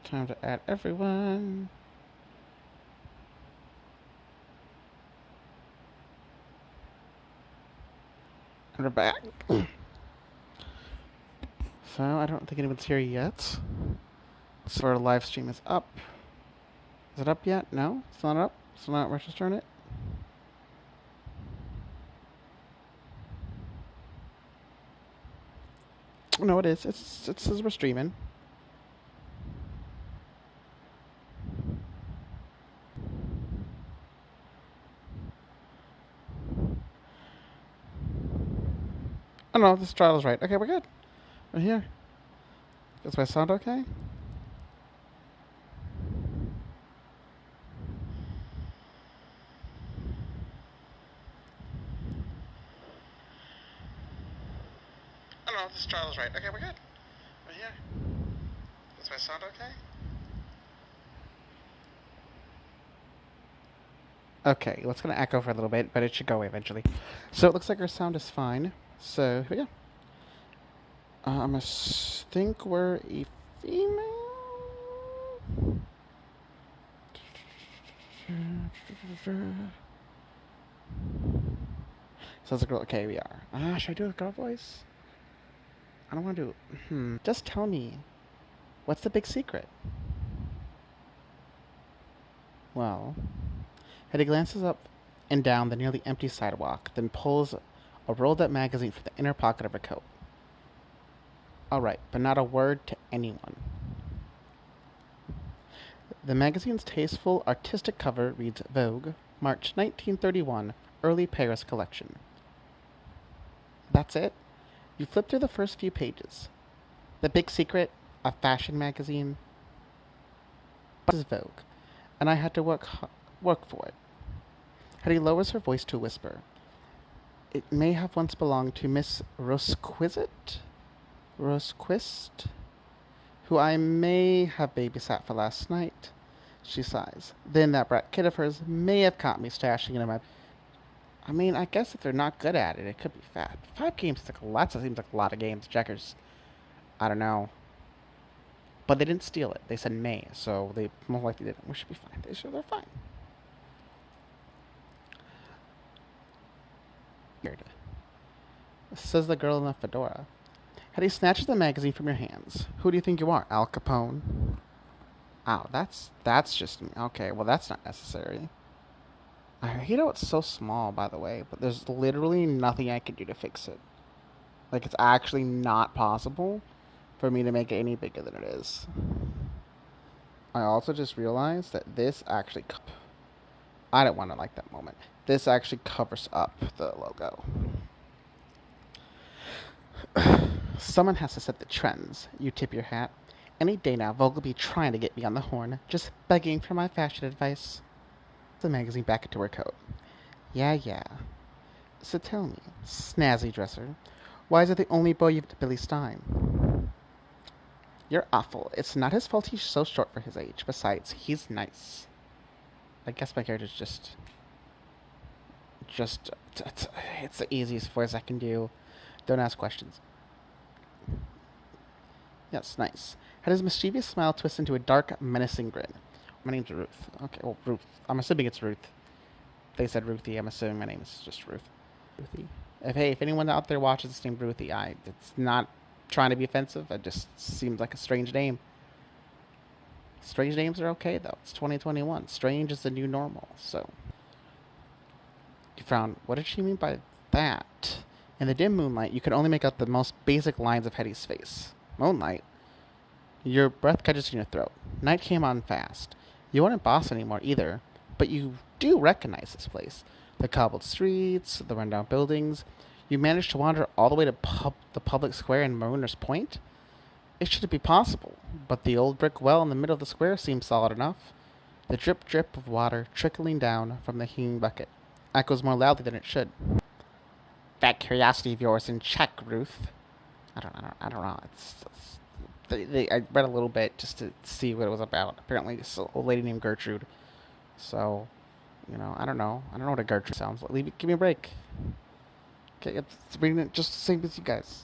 Time to add everyone. And we're back. So, I don't think anyone's here yet. So our live stream is up. Is it up yet? No? It's not up? It's not registering it? No, it is. It says we're streaming. Oh no, this trial is right. Okay, we're good. We're here. Does my sound okay? Oh no, this trial is right. Okay, we're good. We're here. Does my sound okay? Okay, well, it's going to echo for a little bit, but it should go away eventually. So it looks like our sound is fine. So here we go. I think we're a female. So it's a girl. Okay, we are. Should I do a girl voice? I don't want to do. Just tell me, what's the big secret? Well, Hetty glances up and down the nearly empty sidewalk, then pulls a rolled up magazine from the inner pocket of her coat. All right, but not a word to anyone. The magazine's tasteful, artistic cover reads Vogue, March 1931, Early Paris Collection. That's it? You flip through the first few pages. The big secret, a fashion magazine. This is Vogue, and I had to work for it. Hetty lowers her voice to a whisper. It may have once belonged to Miss Rosquist, who I may have babysat for last night. She sighs. Then that brat kid of hers may have caught me stashing it in my... I mean, I guess if they're not good at it, it could be fat. 5 games is like lots. It seems like a lot of games. Checkers. I don't know. But they didn't steal it. They said may, so they most likely didn't. We should be fine. They're fine. Weird. Says the girl in the fedora. Hetty snatches the magazine from your hands. Who do you think you are, Al Capone? Oh, that's just... Okay, well, that's not necessary. I hate how it's so small, by the way, but there's literally nothing I can do to fix it. Like, it's actually not possible for me to make it any bigger than it is. I also just realized that this actually... I don't want to like that moment. This actually covers up the logo. Someone has to set the trends. You tip your hat. Any day now, Vogue will be trying to get me on the horn, just begging for my fashion advice. The magazine back into her coat. Yeah. So tell me, snazzy dresser, why is it the only boy you've to Billy Stein? You're awful. It's not his fault he's so short for his age. Besides, he's nice. I guess my character's just... It's the easiest voice I can do. Don't ask questions. Yes, nice. Had his mischievous smile twist into a dark, menacing grin. My name's Ruth. Okay, well, Ruth. I'm assuming it's Ruth. They said Ruthie. I'm assuming my name is just Ruth. Ruthie. If anyone out there watches this named Ruthie, it's not trying to be offensive. It just seems like a strange name. Strange names are okay, though. It's 2021. Strange is the new normal, so... You frown. What did she mean by that? In the dim moonlight, you could only make out the most basic lines of Hetty's face. Moonlight? Your breath catches in your throat. Night came on fast. You weren't in Boston anymore either, but you do recognize this place. The cobbled streets, the rundown buildings. You managed to wander all the way to the public square in Marooners Point? It shouldn't be possible, but the old brick well in the middle of the square seems solid enough. The drip of water trickling down from the hanging bucket echoes more loudly than it should. That curiosity of yours in check, Ruth. I don't know. I read a little bit just to see what it was about. Apparently, it's an old lady named Gertrude. So, I don't know. I don't know what a Gertrude sounds like. Give me a break. Okay, it's reading it just the same as you guys.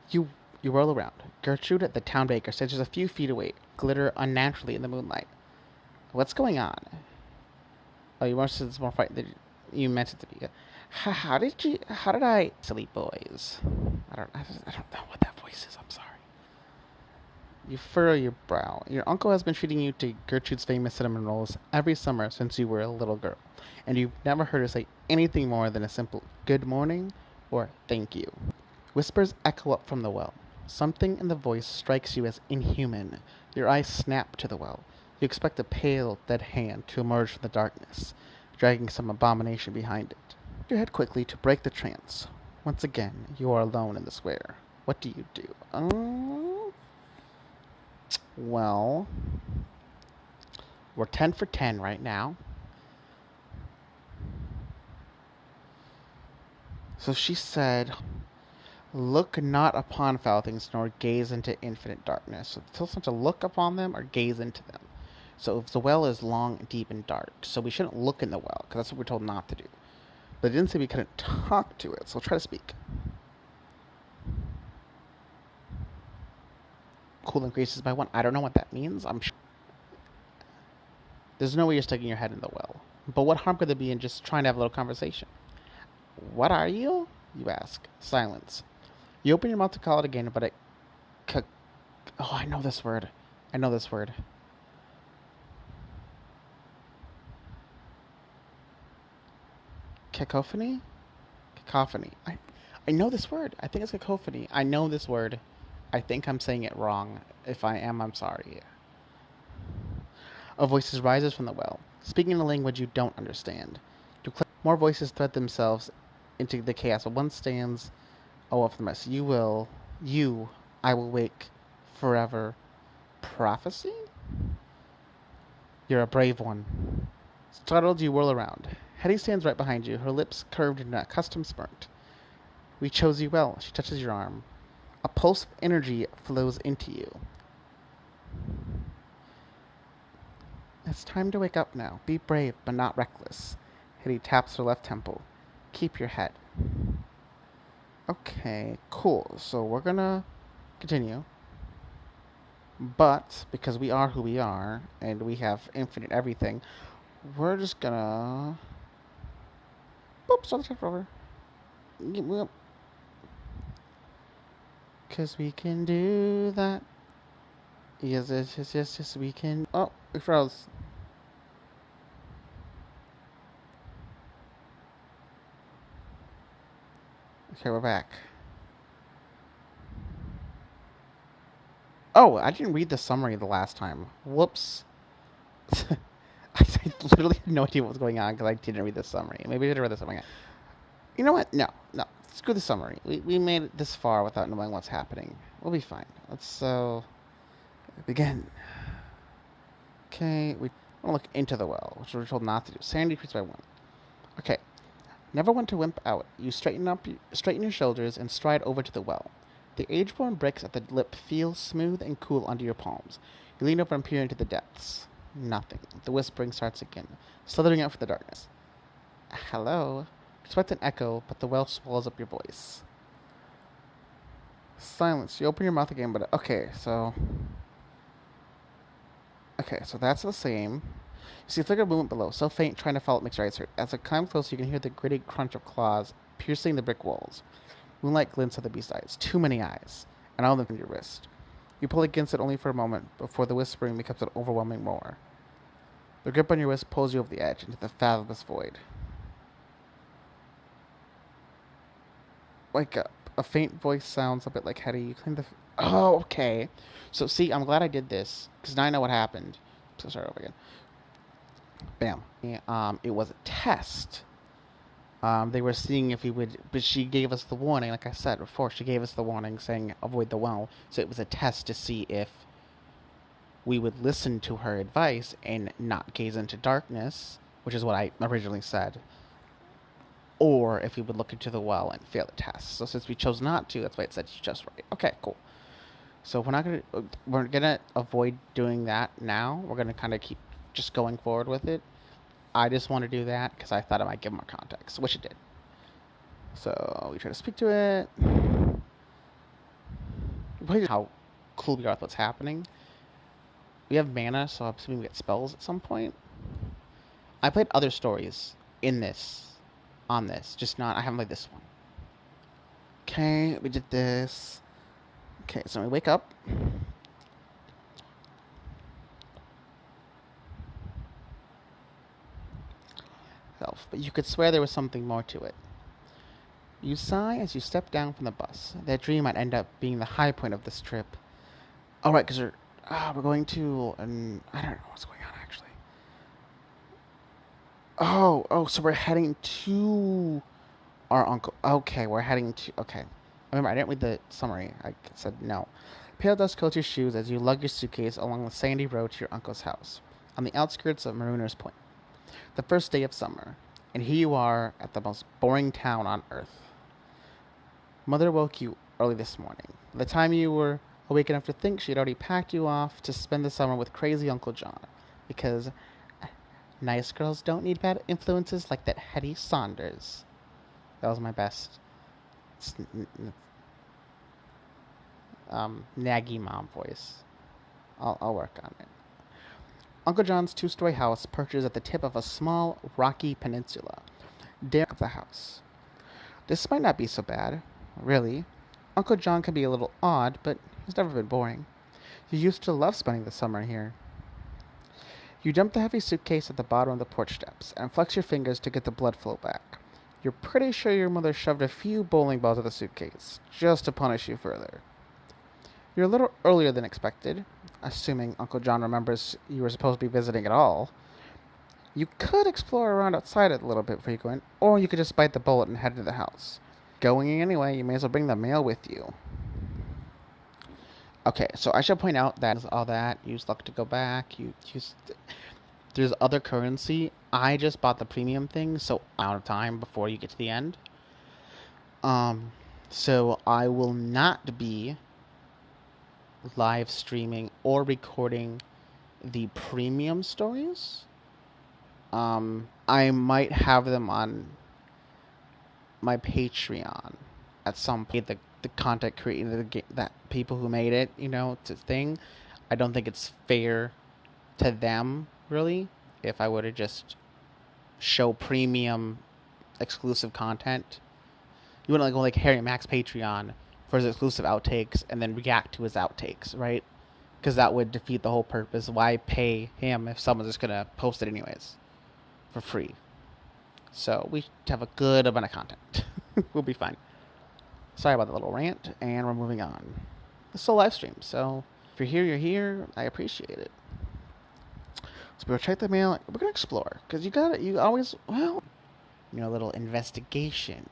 You You whirl around. Gertrude, the town baker, stands just a few feet away, glitter unnaturally in the moonlight. What's going on? Oh, you must have more frightened than you meant it to be. How did I? Silly boys. I don't know what that voice is. I'm sorry. You furrow your brow. Your uncle has been treating you to Gertrude's famous cinnamon rolls every summer since you were a little girl, and you've never heard her say anything more than a simple good morning or thank you. Whispers echo up from the well. Something in the voice strikes you as inhuman. Your eyes snap to the well. You expect a pale, dead hand to emerge from the darkness, dragging some abomination behind it. Your head quickly to break the trance. Once again, you are alone in the square. What do you do? Well, we're 10 for 10 right now. So she said, look not upon foul things, nor gaze into infinite darkness. So tell someone to look upon them or gaze into them. So if the well is long, deep, and dark, so we shouldn't look in the well, because that's what we're told not to do. But it didn't say we couldn't talk to it, so try to speak. Cool increases by 1. I don't know what that means. I'm sure. There's no way you're sticking your head in the well. But what harm could there be in just trying to have a little conversation? What are you? You ask. Silence. You open your mouth to call it again, but it... Oh, I know this word. Cacophony? Cacophony. I know this word. I think it's cacophony. I know this word. I think I'm saying it wrong. If I am, I'm sorry. A voice rises from the well, speaking in a language you don't understand. More voices thread themselves into the chaos, but one stands off the rest. I will wake forever. Prophecy? You're a brave one. Startled, you whirl around. Hetty stands right behind you, her lips curved in an accustomed smirk. We chose you well. She touches your arm. A pulse of energy flows into you. It's time to wake up now. Be brave, but not reckless. Hetty taps her left temple. Keep your head. Okay, cool. So we're gonna continue. But, because we are who we are, and we have infinite everything, we're just gonna... Boop, start the chapter over. Because we can do that. Yes, we can... Oh, we froze. Okay, we're back. Oh, I didn't read the summary the last time. Whoops. I literally had no idea what was going on because I didn't read the summary. Maybe I did read the summary. You know what? No. Screw the summary. We made it this far without knowing what's happening. We'll be fine. Let's begin. Okay, we want to look into the well, which we were told not to do. Sanity decreased by 1. Okay. Never want to wimp out. You straighten your shoulders and stride over to the well. The age-worn bricks at the lip feel smooth and cool under your palms. You lean over and peer into the depths. Nothing. The whispering starts again, slithering out from the darkness. Hello? Expect an echo, but the well swallows up your voice. Silence. You open your mouth again, but... Okay, so that's the same. You see a flicker of movement below, so faint trying to follow it makes your eyes hurt. As it climbs closer, you can hear the gritty crunch of claws piercing the brick walls. Moonlight glints at the beast's eyes. Too many eyes. And all of them from your wrist. You pull against it only for a moment before the whispering becomes an overwhelming roar. The grip on your wrist pulls you over the edge into the fathomless void. Wake up. A faint voice sounds a bit like Hetty. You claim the... Oh, okay. So, see, I'm glad I did this, because now I know what happened. So, start over again. Bam. It was a test. They were seeing if we would... But she gave us the warning, like I said before. She gave us the warning saying, avoid the well. So it was a test to see if we would listen to her advice and not gaze into darkness, which is what I originally said. Or if we would look into the well and fail the test. So since we chose not to, that's why it said just right. Okay, cool. So we're gonna avoid doing that now. We're gonna kind of keep just going forward with it. I just want to do that because I thought it might give more context, which it did. So we try to speak to it. probably how cool we are with what's happening. We have mana, so I'm assuming we get spells at some point. I played other stories in this, on this, just not, I haven't played this one. Okay, we did this. Okay, so we wake up. But you could swear there was something more to it. You sigh as you step down from the bus. That dream might end up being the high point of this trip. Oh, right, because we're going to, and I don't know what's going on, actually. So we're heading to our uncle. Okay, we're heading to, okay. Remember, I didn't read the summary. I said no. Pale dust coats your shoes as you lug your suitcase along the sandy road to your uncle's house, on the outskirts of Marooner's Point. The first day of summer, and here you are at the most boring town on earth. Mother woke you early this morning. By the time you were awake enough to think, she had already packed you off to spend the summer with crazy Uncle John. Because nice girls don't need bad influences like that Hetty Saunders. That was my best naggy mom voice. I'll work on it. Uncle John's two-story house perches at the tip of a small, rocky peninsula, near the house. This might not be so bad, really. Uncle John can be a little odd, but he's never been boring. You used to love spending the summer here. You dump the heavy suitcase at the bottom of the porch steps and flex your fingers to get the blood flow back. You're pretty sure your mother shoved a few bowling balls in the suitcase, just to punish you further. You're a little earlier than expected, assuming Uncle John remembers you were supposed to be visiting at all. You could explore around outside it a little bit before you go in, or you could just bite the bullet and head to the house. Going in anyway, you may as well bring the mail with you. Okay, so I should point out that all that, use luck to go back, there's other currency. I just bought the premium thing, so out of time before you get to the end. So I will not be live streaming or recording the premium stories. I might have them on my Patreon at some point. The content creator, that people who made it, it's a thing. I don't think it's fair to them, really, if I were to just show premium exclusive content. You wouldn't go like Harry Mack's Patreon for his exclusive outtakes and then react to his outtakes, right? Because that would defeat the whole purpose. Why pay him if someone's just going to post it anyways for free? So we have a good amount of content. We'll be fine. Sorry about the little rant, and we're moving on. It's still a live stream, so if you're here, you're here. I appreciate it. So we'll check the mail. We're going to explore, because you always, a little investigation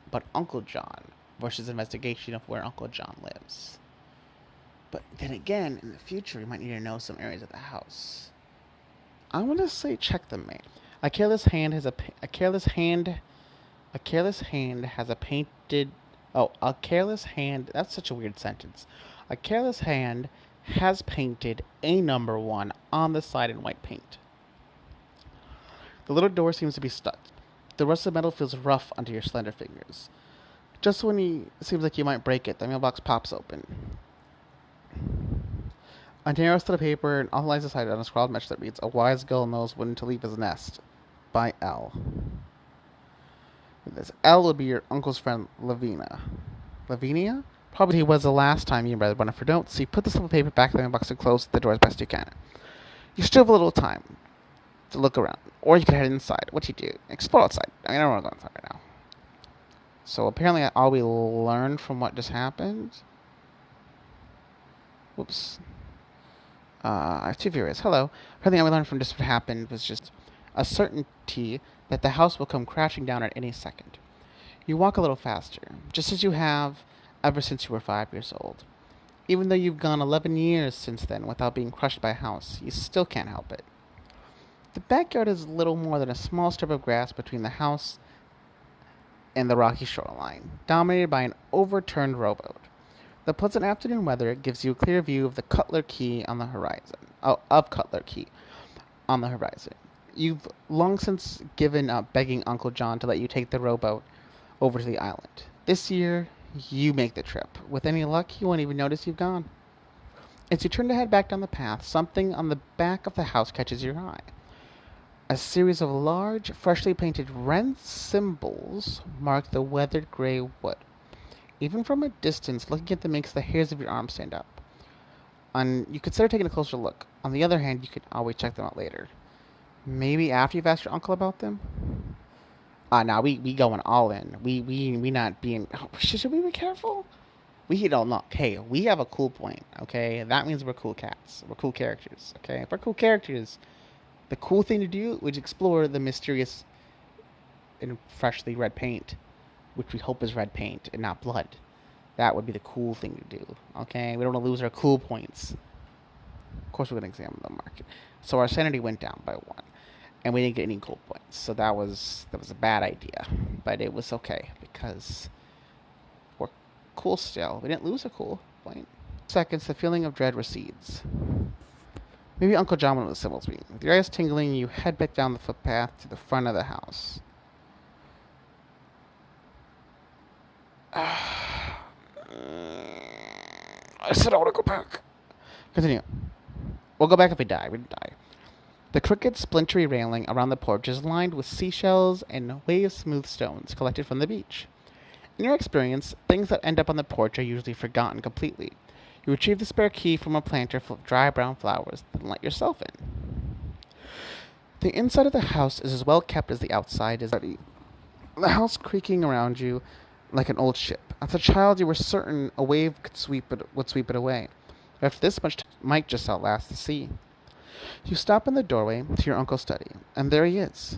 about Uncle John versus investigation of where Uncle John lives. But then again, in the future, we might need to know some areas of the house. I want to say check the mail. A careless hand has painted. Oh, a careless hand. That's such a weird sentence. A careless hand has painted a number 1 on the side in white paint. The little door seems to be stuck. The rusted metal feels rough under your slender fingers. Just when it seems like you might break it, the mailbox pops open. A narrow slip of paper and all lies aside on a scrawled message that reads, "A wise gull knows when to leave his nest." By L. This L would be your uncle's friend, Lavinia. Lavinia? Probably he was the last time you read one of her notes, so you put the slip of paper back in the mailbox and close the door as best you can. You still have a little time to look around, or you could head inside. What do you do? Explore outside. I don't want to go inside right now. So apparently all we learned from what just happened... Whoops. I have 2 viewers. Hello. Apparently all we learned from just what happened was just a certainty that the house will come crashing down at any second. You walk a little faster, just as you have ever since you were 5 years old. Even though you've gone 11 years since then without being crushed by a house, you still can't help it. The backyard is little more than a small strip of grass between the house and the rocky shoreline, dominated by an overturned rowboat. The pleasant afternoon weather gives you a clear view of the Cutler Key on the horizon. You've long since given up begging Uncle John to let you take the rowboat over to the island. This year, You make the trip. With any luck, you won't even notice you've gone. As you turn to head back down the path, something on the back of the house catches your eye. A series of large, freshly painted red symbols mark the weathered gray wood. Even from a distance, looking at them makes the hairs of your arms stand up. You consider taking a closer look. On the other hand, you could always check them out later. Maybe after you've asked your uncle about them? Nah, we going all in. We not being... Oh, should we be careful? We don't know. Hey, we have a cool point, okay? That means we're cool cats. We're cool characters, okay? If we're cool characters, the cool thing to do is explore the mysterious and freshly red paint, which we hope is red paint and not blood. That would be the cool thing to do, okay? We don't want to lose our cool points. Of course, we're going to examine the market. So our sanity went down by 1, and we didn't get any cool points. So that was a bad idea, but it was okay because we're cool still. We didn't lose a cool point. Seconds, the feeling of dread recedes. Maybe Uncle John will know what the symbols mean. With your eyes tingling, you head back down the footpath to the front of the house. I said I want to go back. Continue. We'll go back if we die. We didn't die. The crooked, splintery railing around the porch is lined with seashells and wave-smooth stones collected from the beach. In your experience, things that end up on the porch are usually forgotten completely. You retrieve the spare key from a planter full of dry brown flowers, then let yourself in. The inside of the house is as well kept as the outside is. The house creaking around you like an old ship. As a child, you were certain a wave would sweep it away. After this much might just outlast the sea. You stop in the doorway to your uncle's study, and there he is,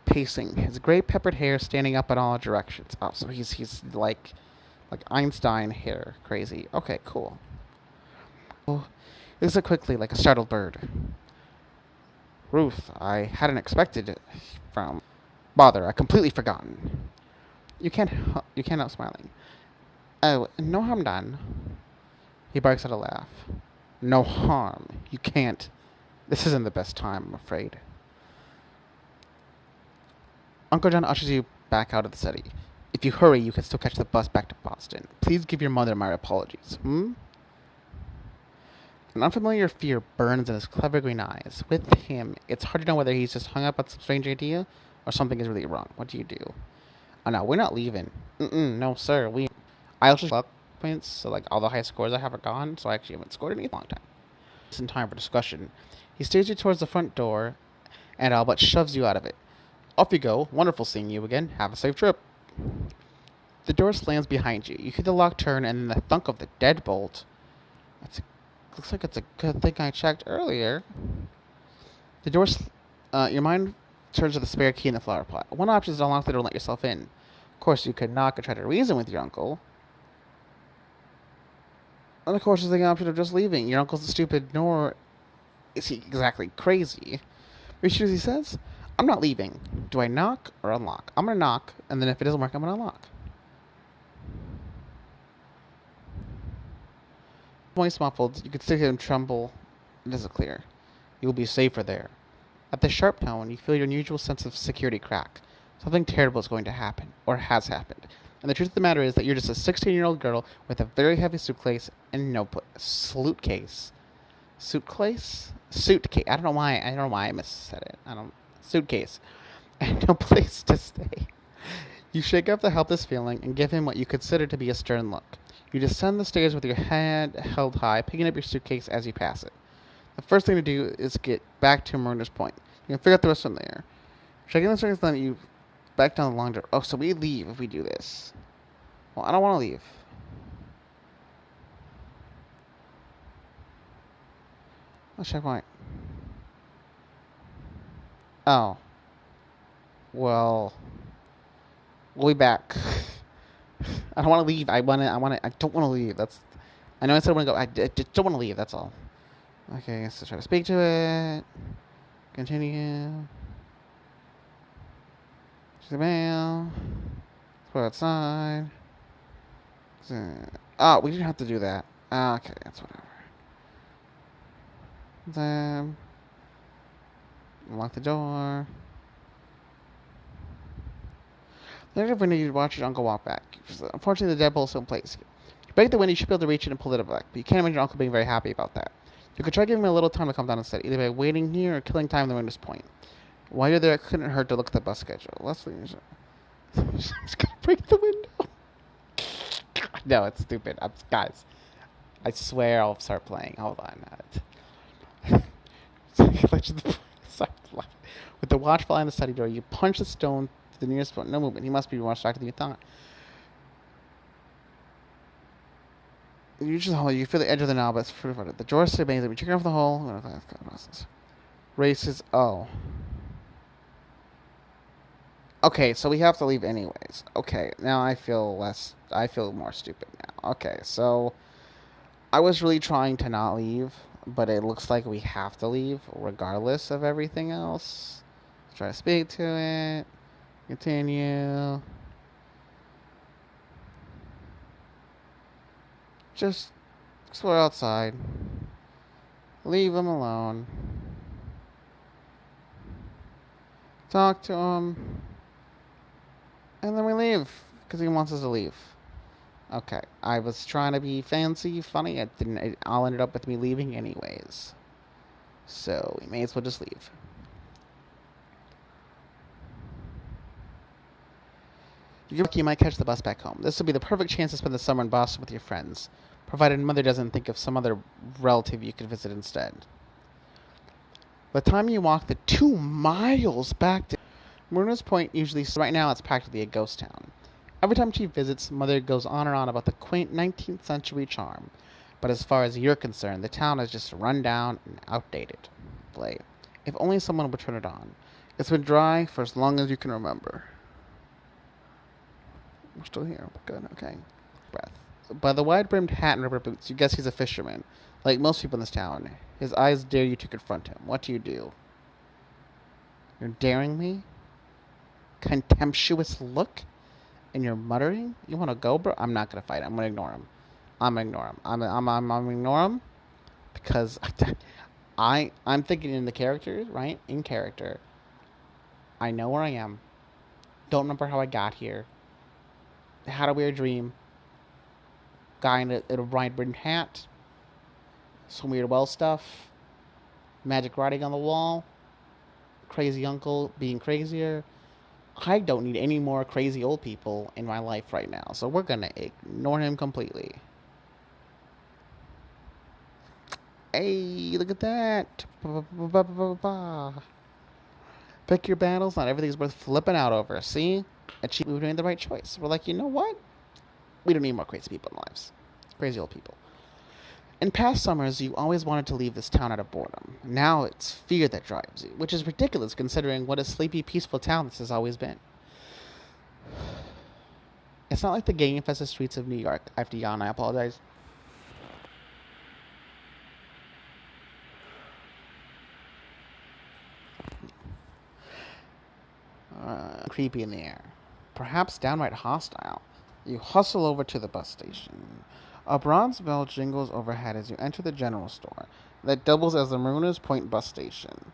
pacing, his gray peppered hair standing up in all directions. Oh, so he's like Einstein hair, crazy. Okay, cool. Oh, he looks up quickly like a startled bird. Ruth, I hadn't expected it from. Bother, I completely forgotten. You can't help smiling. Oh, no harm done. He barks out a laugh. No harm. You can't. This isn't the best time, I'm afraid. Uncle John ushers you back out of the study. If you hurry, you can still catch the bus back to Boston. Please give your mother my apologies. An unfamiliar fear burns in his clever green eyes. With him, it's hard to know whether he's just hung up on some strange idea or something is really wrong. What do you do? Oh no, we're not leaving. No sir, I also luck points, so like all the high scores I have are gone, so I actually haven't scored any long time. It's in time for discussion. He steers you towards the front door and all but shoves you out of it. Off you go. Wonderful seeing you again. Have a safe trip. The door slams behind you. You hear the lock turn and then the thunk of the deadbolt. Looks like it's a good thing I checked earlier. The door, your mind turns to the spare key in the flower pot. One option is to unlock the door and let yourself in. Of course, you could knock and try to reason with your uncle. And of course, there's the option of just leaving. Your uncle's stupid, nor is he exactly crazy. Which he says, I'm not leaving. Do I knock or unlock? I'm going to knock, and then if it doesn't work, I'm going to unlock. Voice muffled, you can still hear him tremble. It isn't clear. You will be safer there. At the sharp tone, you feel your unusual sense of security crack. Something terrible is going to happen, or has happened. And the truth of the matter is that you're just a 16-year-old girl with a very heavy suitcase and no suitcase. Suitcase? Suitcase. I don't know why I missaid it. Suitcase. And no place to stay. You shake off the helpless feeling and give him what you consider to be a stern look. You descend the stairs with your head held high, picking up your suitcase as you pass it. The first thing to do is get back to Murder's Point. You can figure out the rest from there. Checking the stairs, then you back down the long door. Oh, so we leave if we do this. Well, I don't want to leave. Let's checkpoint. Oh. Well, we'll be back. I don't want to leave. I don't want to leave. I know I said I want to go. I just don't want to leave. That's all. Okay, so try to speak to it. Continue. Check the mail. Let's go outside. Oh, we didn't have to do that. Okay, that's whatever. Then lock the door. Later, when you watch your uncle walk back. Unfortunately, the deadbolt is still in place. You break the window, you should be able to reach it and pull it back, but you can't imagine your uncle being very happy about that. You could try giving him a little time to come down instead, either by waiting here or killing time at the window's point. While you're there, it couldn't hurt to look at the bus schedule. Leslie, I'm just gonna break the window. No, it's stupid. Guys, I swear I'll start playing. Hold on. With the watch flying the study door, you punch the stone to the nearest point. No movement. He must be more distracted than you thought. You just hold. You feel the edge of the knob, but it's pretty far. The door is amazing. You check off the hole. Races. Oh. Okay, so we have to leave anyways. Okay, now I feel more stupid now. Okay, so I was really trying to not leave, but it looks like we have to leave regardless of everything else. Try to speak to it. Continue. Just explore outside. Leave him alone. Talk to him. And then we leave, because he wants us to leave. Okay, I was trying to be fancy, funny. It all ended up with me leaving anyways. So we may as well just leave. You might catch the bus back home. This would be the perfect chance to spend the summer in Boston with your friends, provided Mother doesn't think of some other relative you could visit instead. By the time you walk the 2 miles back to Maruna's Point, usually right now it's practically a ghost town. Every time she visits, Mother goes on and on about the quaint 19th century charm. But as far as you're concerned, the town is just run down and outdated. Play. If only someone would turn it on. It's been dry for as long as you can remember. We're still here. Good, okay. Breath. By the wide-brimmed hat and rubber boots, you guess he's a fisherman. Like most people in this town. His eyes dare you to confront him. What do? You're daring me? Contemptuous look? And you're muttering? You want to go, bro? I'm not going to fight him. I'm going to ignore him. I'm going to ignore him. I'm going to ignore him because I'm thinking in the characters, right? In character. I know where I am. Don't remember how I got here. Had a weird dream. Guy in a bright hat. Some weird well stuff. Magic writing on the wall. Crazy uncle being crazier. I don't need any more crazy old people in my life right now. So we're going to ignore him completely. Hey, look at that. Pick your battles. Not everything's worth flipping out over. See? We made the right choice. We're like, you know what? We don't need more crazy people in lives. Crazy old people. In past summers, you always wanted to leave this town out of boredom. Now it's fear that drives you, which is ridiculous considering what a sleepy, peaceful town this has always been. It's not like the gang-infested streets of New York. I have to yawn. I apologize. Creepy in the air. Perhaps downright hostile. You hustle over to the bus station. A bronze bell jingles overhead as you enter the general store that doubles as the Maruna's Point bus station.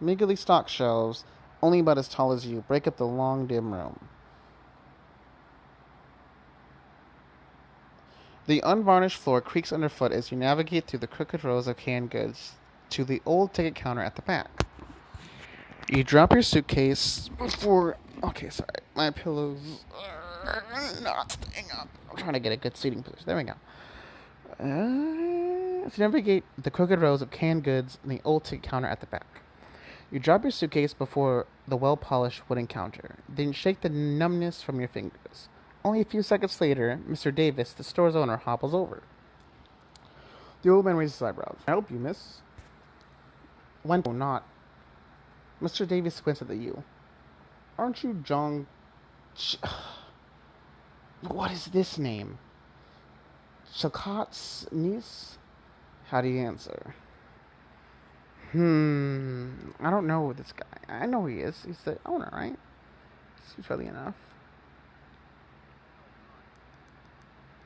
Meagerly stocked shelves, only about as tall as you, break up the long, dim room. The unvarnished floor creaks underfoot as you navigate through the crooked rows of canned goods to the old ticket counter at the back. You drop your suitcase before... Okay, sorry. My pillows are not staying up. I'm trying to get a good seating position. There we go. So navigate the crooked rows of canned goods and the old ticket counter at the back. You drop your suitcase before the well-polished wooden counter. Then shake the numbness from your fingers. Only a few seconds later, Mr. Davis, the store's owner, hobbles over. The old man raises his eyebrows. "Can I help you, miss?" "When not." Mr. Davis squints at you. "Aren't you John... What is this name? Chilcott's niece?" How do you answer? I don't know this guy. I know who he is. He's the owner, right? Seems really enough.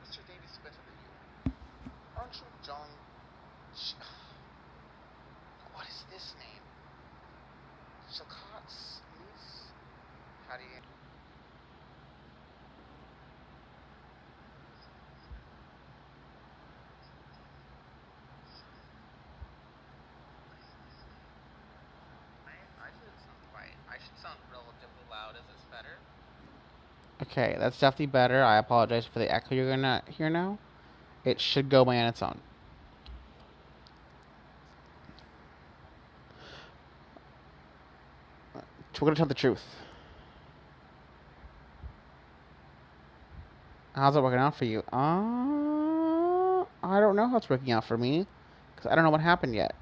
Mr. Davis squints at you. "Aren't you John... What is this name? Chilcott's niece? How do you... Okay, that's definitely better. I apologize for the echo you're gonna hear now. It should go away on its own. We're gonna tell the truth. How's it working out for you? I don't know how it's working out for me, because I don't know what happened yet.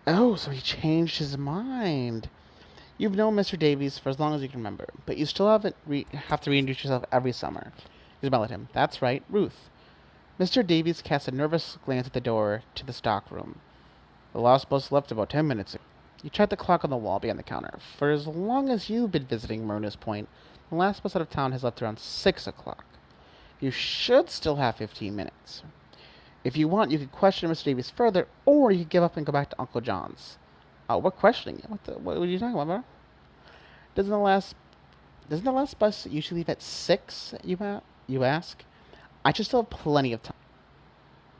Oh, so he changed his mind. You've known Mr. Davies for as long as you can remember, but you still have to reintroduce yourself every summer. You smiled at him. That's right, Ruth. Mr. Davies cast a nervous glance at the door to the stockroom. The last bus left about 10 minutes ago. You checked the clock on the wall behind the counter. For as long as you've been visiting Maruna's Point, the last bus out of town has left around 6 o'clock. You should still have 15 minutes. If you want, you could question Mr. Davies further, or you could give up and go back to Uncle John's. Oh, we're questioning it. What are you talking about, bro? Doesn't the last doesn't the last bus usually leave at 6? You ask. I should still have plenty of time.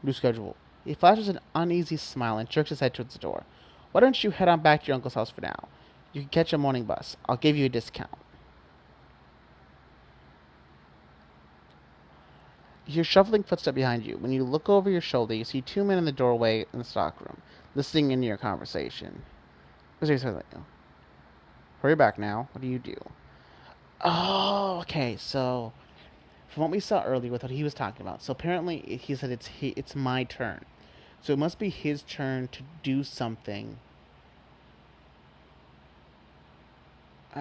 New schedule. He flashes an uneasy smile and jerks his head towards the door. Why don't you head on back to your uncle's house for now? You can catch a morning bus. I'll give you a discount. You hear shuffling footsteps behind you. When you look over your shoulder, you see two men in the doorway in the stockroom, listening in your conversation. Hurry back now. What do you do? Oh, okay. So, from what we saw earlier with what he was talking about, so apparently he said it's my turn. So it must be his turn to do something.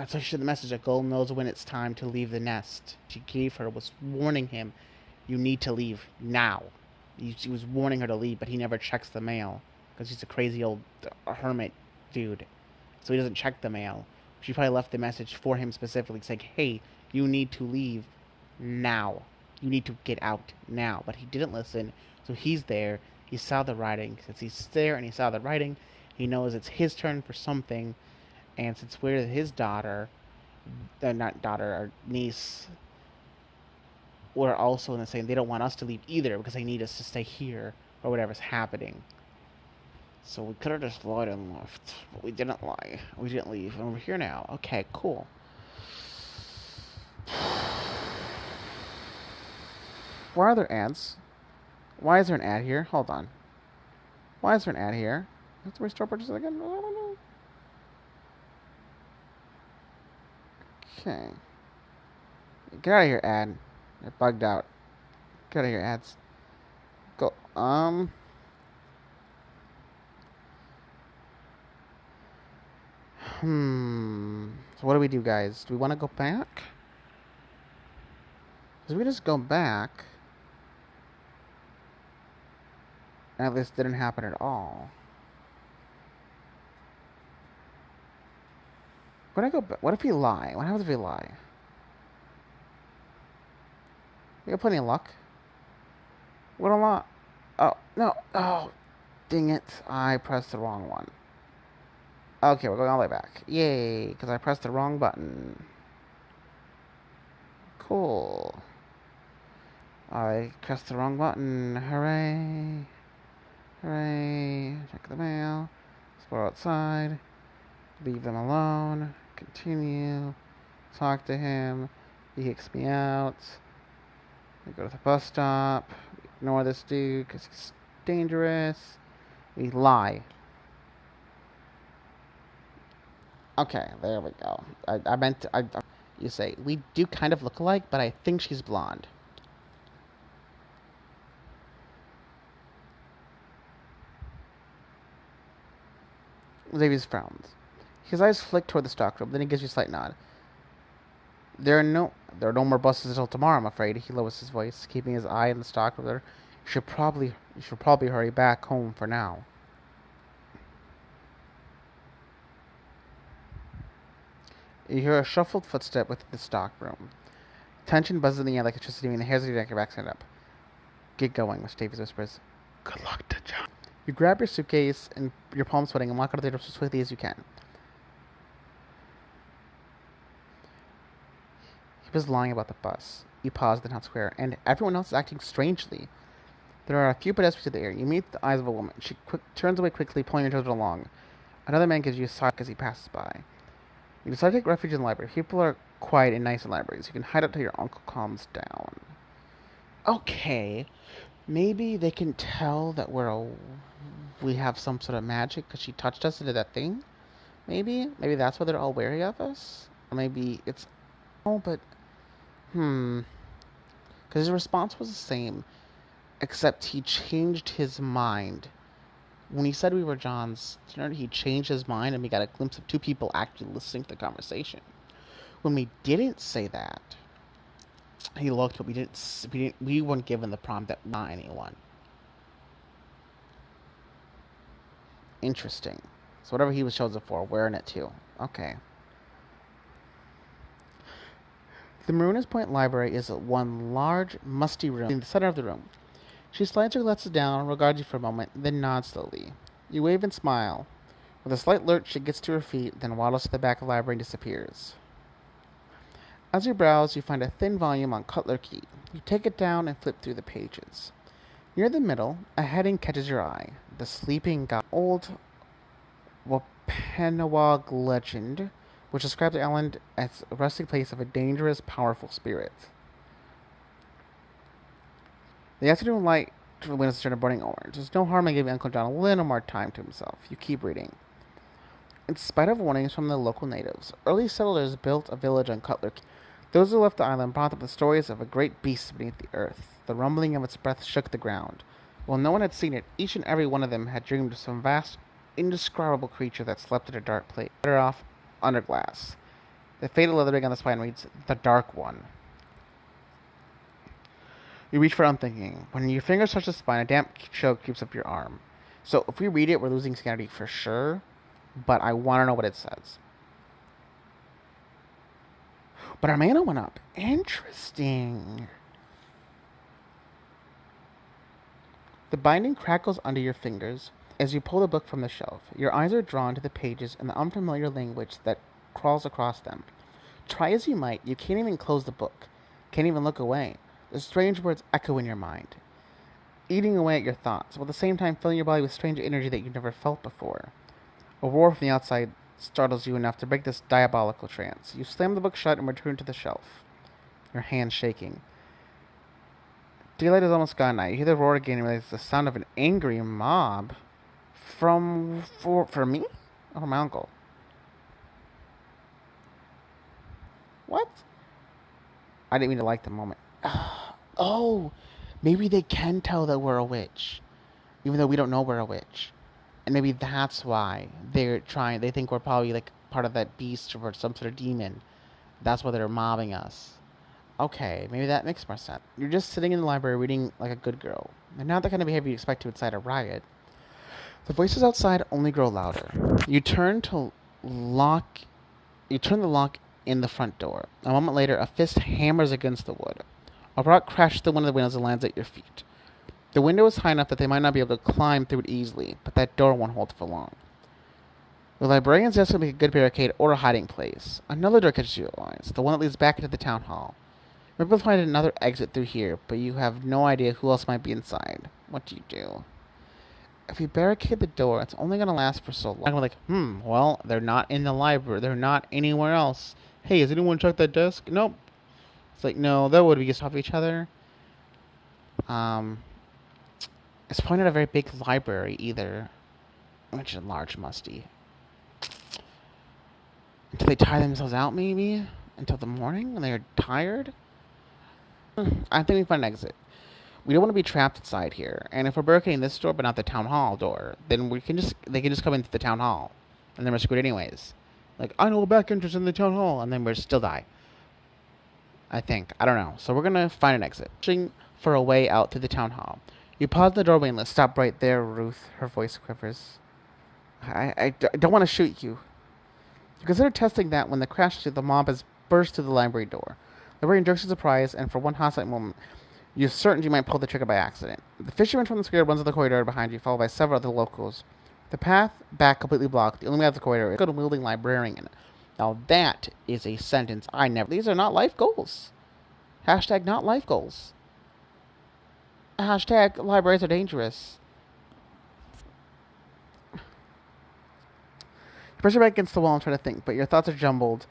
So she said the message that Gold knows when it's time to leave the nest. She gave her was warning him, you need to leave now. She was warning her to leave, but he never checks the mail because he's a crazy old hermit dude. So he doesn't check the mail. She probably left the message for him specifically, saying, "Hey, you need to leave now. You need to get out now." But he didn't listen, so he's there. He saw the writing. Since he's there and he saw the writing, he knows it's his turn for something. And since we're his daughter, not daughter, our niece, we're also in the same. They don't want us to leave either because they need us to stay here or whatever's happening. So we could have just lied and left, but we didn't lie. We didn't leave, and we're here now. Okay, cool. Why are there ads? Why is there an ad here? Hold on. Why is there an ad here? I have to restore purchases again? I don't know. Okay. Get out of here, ad. It bugged out. Get out of here, ads. Go. So what do we do, guys? Do we want to go back? Because we just go back, and this didn't happen at all. When I go back, what if we lie? What happens if we lie? We got plenty of luck. What a lot. Oh, no. Oh, dang it. I pressed the wrong one. Okay, we're going all the way back. Yay, because I pressed the wrong button. Cool. I pressed the wrong button. Hooray. Hooray. Check the mail. Explore outside. Leave them alone. Continue. Talk to him. He kicks me out. We go to the bus stop. We ignore this dude because he's dangerous. We lie. Okay, there we go. I meant to, you say, we do kind of look alike, but I think she's blonde. Xavier's frowns. His eyes flick toward the stockroom, then he gives you a slight nod. There are no more buses until tomorrow, I'm afraid. He lowers his voice, keeping his eye on the stockroom. There, you should probably hurry back home for now. You hear a shuffled footstep within the stockroom. Tension buzzes in the air like electricity, and the hairs of your neck are back stand up. Get going, Miss Davies whispers. Good luck to John. You grab your suitcase and your palms sweating and walk out of the door as swiftly as you can. He was lying about the bus. You pause at the town square, and everyone else is acting strangely. There are a few pedestrians in the air. You meet the eyes of a woman. She turns away quickly, pulling your children along. Another man gives you a sigh as he passes by. You decide to take refuge in the library. People are quiet and nice in libraries. You can hide up till your uncle calms down. Okay. Maybe they can tell that we have some sort of magic because she touched us into that thing? Maybe? Maybe that's why they're all wary of us? Or maybe it's... Oh, but... Because his response was the same, except he changed his mind. When he said we were John's, he changed his mind and we got a glimpse of two people actually listening to the conversation. When we didn't say that, he looked, but we weren't given the prompt that not anyone. Interesting. So whatever he was chosen for, we're in it too. Okay. The Marooners Point Library is one large, musty room in the center of the room. She slides her glasses down, regards you for a moment, then nods slowly. You wave and smile. With a slight lurch, she gets to her feet, then waddles to the back of the library and disappears. As you browse, you find a thin volume on Cutler Key. You take it down and flip through the pages. Near the middle, a heading catches your eye. The Sleeping God. Old Wampanoag legend, which describes the island as a resting place of a dangerous, powerful spirit. The afternoon light from the windows turned burning orange. There's no harm in giving Uncle John a little more time to himself. You keep reading. In spite of warnings from the local natives, early settlers built a village on Cutler Key. Those who left the island brought up the stories of a great beast beneath the earth. The rumbling of its breath shook the ground. While no one had seen it, each and every one of them had dreamed of some vast, indescribable creature that slept in a dark place, better off under glass. The fatal lettering on the spine reads, "The Dark One." You reach for unthinking. When your fingers touch the spine, a damp chill creeps up your arm. So if we read it, we're losing sanity for sure, but I want to know what it says. But our mana went up. Interesting. The binding crackles under your fingers as you pull the book from the shelf. Your eyes are drawn to the pages and the unfamiliar language that crawls across them. Try as you might, you can't even close the book. Can't even look away. The strange words echo in your mind, eating away at your thoughts, while at the same time filling your body with strange energy that you've never felt before. A roar from the outside startles you enough to break this diabolical trance. You slam the book shut and return to the shelf, your hands shaking. Daylight is almost gone now. You hear the roar again and realize it's the sound of an angry mob. For me? Or from my uncle? What? I didn't mean to like the moment. Oh, maybe they can tell that we're a witch, even though we don't know we're a witch. And maybe that's why they think we're probably like part of that beast or some sort of demon. That's why they're mobbing us. Okay, maybe that makes more sense. You're just sitting in the library reading like a good girl. And not the kind of behavior you expect to incite a riot. The voices outside only grow louder. You turn the lock in the front door. A moment later, a fist hammers against the wood. A rock crashes through one of the windows and lands at your feet. The window is high enough that they might not be able to climb through it easily, but that door won't hold for long. The librarian's desk will make a good barricade or a hiding place. Another door catches your eyes, the one that leads back into the town hall. You're able to find another exit through here, but you have no idea who else might be inside. What do you do? If you barricade the door, it's only going to last for so long. I'm like, well, they're not in the library. They're not anywhere else. Hey, has anyone checked that desk? Nope. It's like, no, that would be just off each other. It's probably not a very big library either. Which is large, musty. Until they tire themselves out, maybe? Until the morning when they're tired? I think we find an exit. We don't want to be trapped inside here. And if we're barricading this door but not the town hall door, then they can just come into the town hall. And then we're screwed anyways. Like, I know a back entrance in the town hall, and then we'll still die. I think. I don't know. So we're gonna find an exit. Searching for a way out through the town hall. You pause in the doorway and let's stop right there, Ruth. Her voice quivers. I don't want to shoot you. You consider testing that when the crash the mob has burst through the library door. The librarian jerks in surprise, and for one hostile moment, you're certain you might pull the trigger by accident. The fisherman from the square runs to the corridor behind you, followed by several other locals. The path back completely blocked. The only way out of the corridor is a good-wielding librarian. Now that is a sentence I never... These are not life goals. Hashtag not life goals. Hashtag libraries are dangerous. You press your back against the wall and try to think, but your thoughts are jumbled,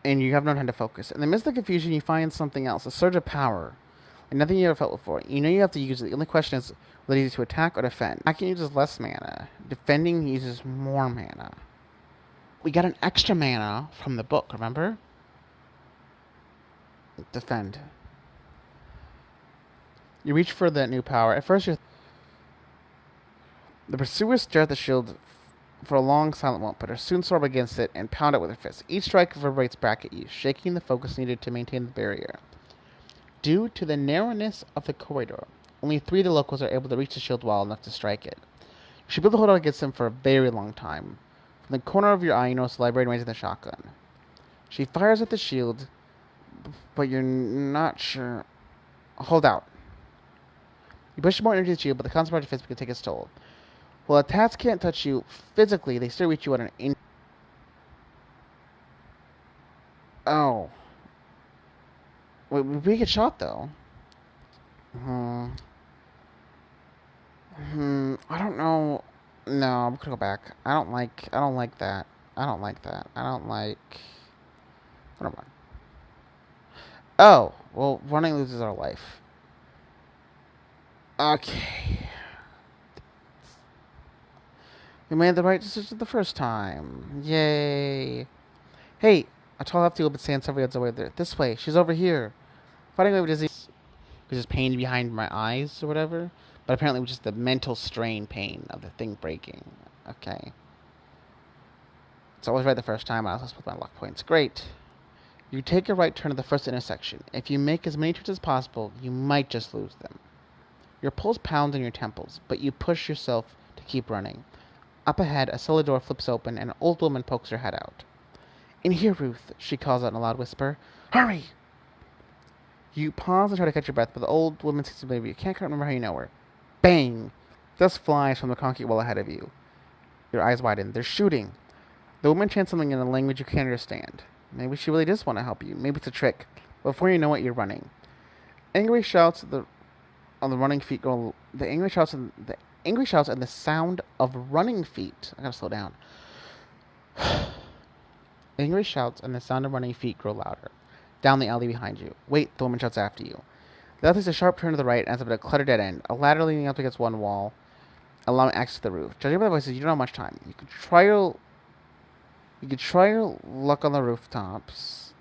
and you have no time to focus. In the midst of the confusion, you find something else, a surge of power, and nothing you ever felt before. You know you have to use it. The only question is whether you use it to attack or defend. Attacking uses less mana. Defending uses more mana. We got an extra mana from the book, remember? Defend. You reach for the new power. At first, the pursuers stare at the shield for a long, silent moment, but are soon soar up against it and pound it with their fists. Each strike reverberates back at you, shaking the focus needed to maintain the barrier. Due to the narrowness of the corridor, only 3 of the locals are able to reach the shield wall enough to strike it. You should be able to hold out against them for a very long time. From the corner of your eye, you notice the librarian raising the shotgun. She fires at the shield, but you're not sure. Hold out. You push more energy to the shield, but the constant fist can take its toll. While attacks can't touch you physically, they still reach you at an Oh. Wait, we get shot though. I don't know. No, I'm gonna go back. I don't like that. I don't like that. What am I? Oh, well, running loses our life. Okay. We made the right decision the first time. Yay. Hey, a tall, hefty woman stands several yards away there. This way. She's over here. Fighting away with disease. Which is pain behind my eyes or whatever. But apparently it was just the mental strain pain of the thing breaking. Okay. So I was right the first time. I also split my luck points. Great. You take a right turn at the first intersection. If you make as many turns as possible, you might just lose them. Your pulse pounds in your temples, but you push yourself to keep running. Up ahead, a cellar door flips open, and an old woman pokes her head out. In here, Ruth, she calls out in a loud whisper. Hurry! You pause and try to catch your breath, but the old woman seems to believe you. Can't quite remember how you know her. Bang! Dust flies from the concrete wall ahead of you. Your eyes widen. They're shooting. The woman chants something in a language you can't understand. Maybe she really does want to help you. Maybe it's a trick. Before you know it, you're running. Angry shouts on the running feet grow. The angry shouts and the sound of running feet. I gotta slow down. Angry shouts and the sound of running feet grow louder. Down the alley behind you. Wait, the woman shouts after you. The alley takes a sharp turn to the right and ends up at a cluttered dead end. A ladder leaning up against one wall, allowing access to the roof. Judging by the voices, you don't have much time. You could try your luck on the rooftops,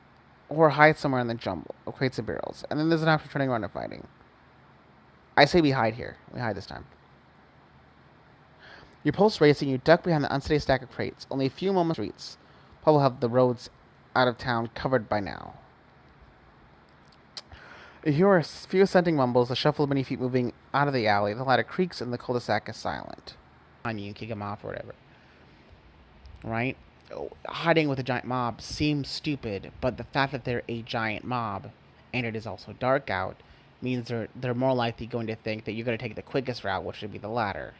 or hide somewhere in the jumble of crates and barrels. And then there's an option of turning around and fighting. I say we hide here. We hide this time. Your pulse racing, you duck behind the unsteady stack of crates. Only a few moments streets. Probably have the roads out of town covered by now. You hear a few ascending mumbles, the shuffle of many feet moving out of the alley. The ladder creaks and the cul-de-sac is silent. On you, kick him off or whatever. Right? Hiding with a giant mob seems stupid, but the fact that they're a giant mob, and it is also dark out, means they're more likely going to think that you're going to take the quickest route, which would be the ladder.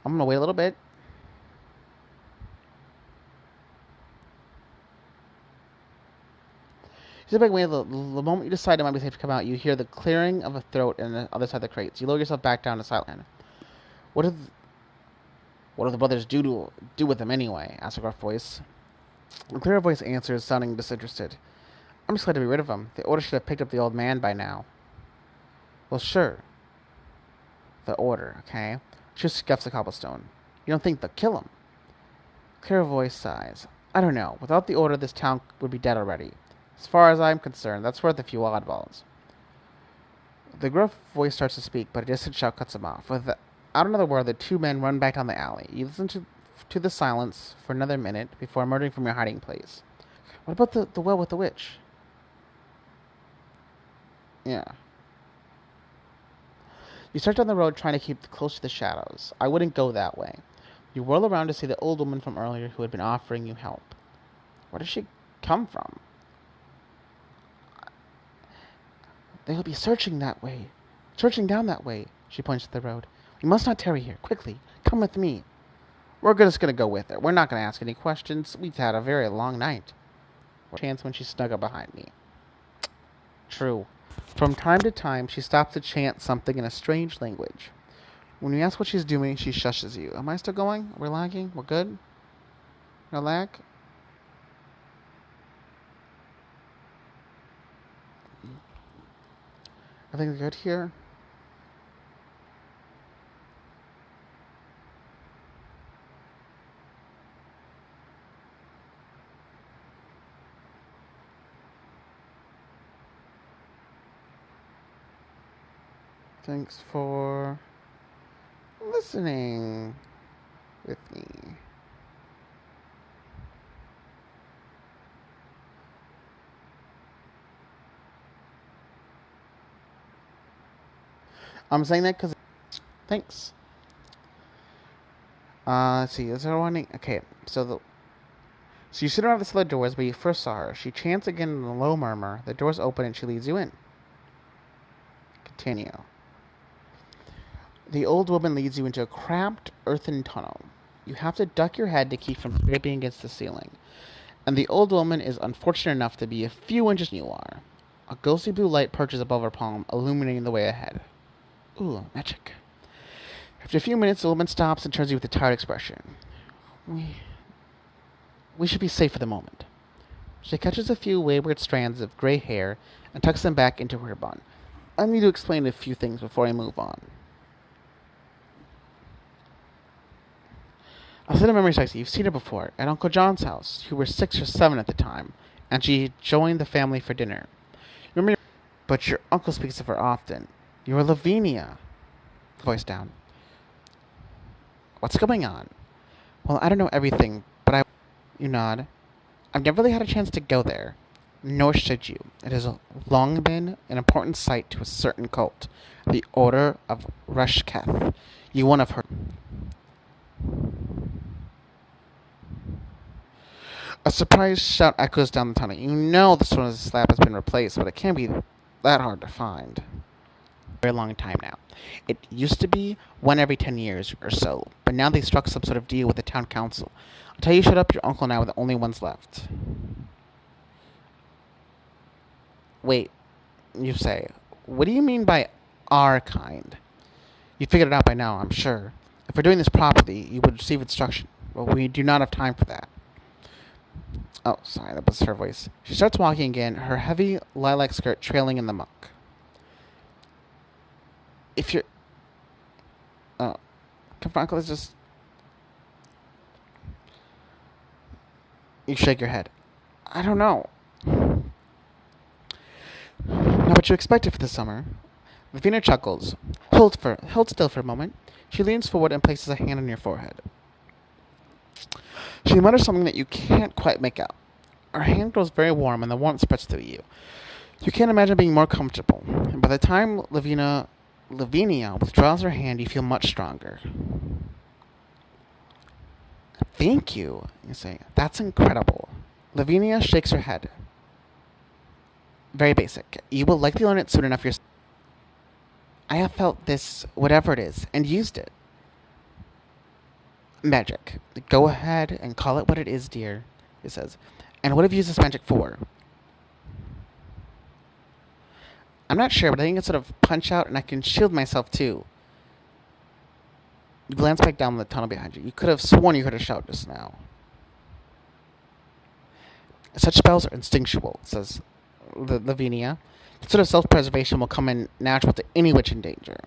I'm going to wait a little bit. The moment you decide it might be safe to come out, you hear the clearing of a throat on the other side of the crates. You lower yourself back down to silent. What do the brothers do with them anyway? Asks a gruff voice. A clear voice answers, sounding disinterested. I'm just glad to be rid of them. The order should have picked up the old man by now. Well, sure. The order, okay? She scuffs the cobblestone. You don't think they'll kill him? Clear voice sighs. I don't know. Without the order, this town would be dead already. As far as I'm concerned, that's worth a few oddballs. The gruff voice starts to speak, but a distant shout cuts him off. Without another word, the two men run back down the alley. You listen to the silence for another minute before emerging from your hiding place. What about the well with the witch? Yeah. You start down the road trying to keep close to the shadows. I wouldn't go that way. You whirl around to see the old woman from earlier who had been offering you help. Where does she come from? They'll be searching that way. Searching down that way. She points to the road. We must not tarry here. Quickly, come with me. We're just going to go with her. We're not going to ask any questions. We've had a very long night. Chance when she snug up behind me. True. From time to time, she stops to chant something in a strange language. When you ask what she's doing, she shushes you. Am I still going? We're lagging? We're good? No lag? Everything's good here? Thanks for listening with me. I'm saying that because... Thanks. Let's see. Is there one... Okay, so you sit around the cellar doors where you first saw her. She chants again in a low murmur. The doors open and she leads you in. Continue. The old woman leads you into a cramped earthen tunnel. You have to duck your head to keep from scraping against the ceiling. And the old woman is unfortunate enough to be a few inches than you are. A ghostly blue light perches above her palm, illuminating the way ahead. Ooh, magic. After a few minutes, the woman stops and turns to you with a tired expression. We should be safe for the moment. She catches a few wayward strands of gray hair and tucks them back into her bun. I need to explain a few things before I move on. I'll send a memory text. You've seen her before at Uncle John's house. You were 6 or 7 at the time, and she joined the family for dinner. Remember, but your uncle speaks of her often. You're Lavinia. Voice down. What's going on? Well, I don't know everything, but You nod. I've never really had a chance to go there. Nor should you. It has long been an important site to a certain cult, the Order of Rushketh. You won't have heard. A surprised shout echoes down the tunnel. You know the stone slab has been replaced, but it can't be that hard to find. Very long time now. It used to be one every 10 years or so, but now they struck some sort of deal with the town council. I'll tell you, shut up, your uncle and I were the only ones left. Wait, you say. What do you mean by our kind? You figured it out by now, I'm sure. If we're doing this properly, you would receive instruction. But we do not have time for that. Oh, sorry, that was her voice. She starts walking again, her heavy lilac skirt trailing in the muck. If you're... Oh. Uncle is just... You shake your head. I don't know. Now what you expected for the summer. Lavina chuckles. Hold still for a moment. She leans forward and places a hand on your forehead. She mutters something that you can't quite make out. Her hand grows very warm and the warmth spreads through you. You can't imagine being more comfortable. And by the time Lavinia withdraws her hand, you feel much stronger. Thank you, you say. That's incredible. Lavinia shakes her head. Very basic. You will likely learn it soon enough yourself. I have felt this, whatever it is, and used it. Magic. Go ahead and call it what it is, dear, he says. And what have you used this magic for? I'm not sure, but I think it's sort of punch out and I can shield myself too. You glance back down the tunnel behind you. You could have sworn you heard a shout just now. Such spells are instinctual, says Lavinia. That sort of self-preservation will come in natural to any witch in danger.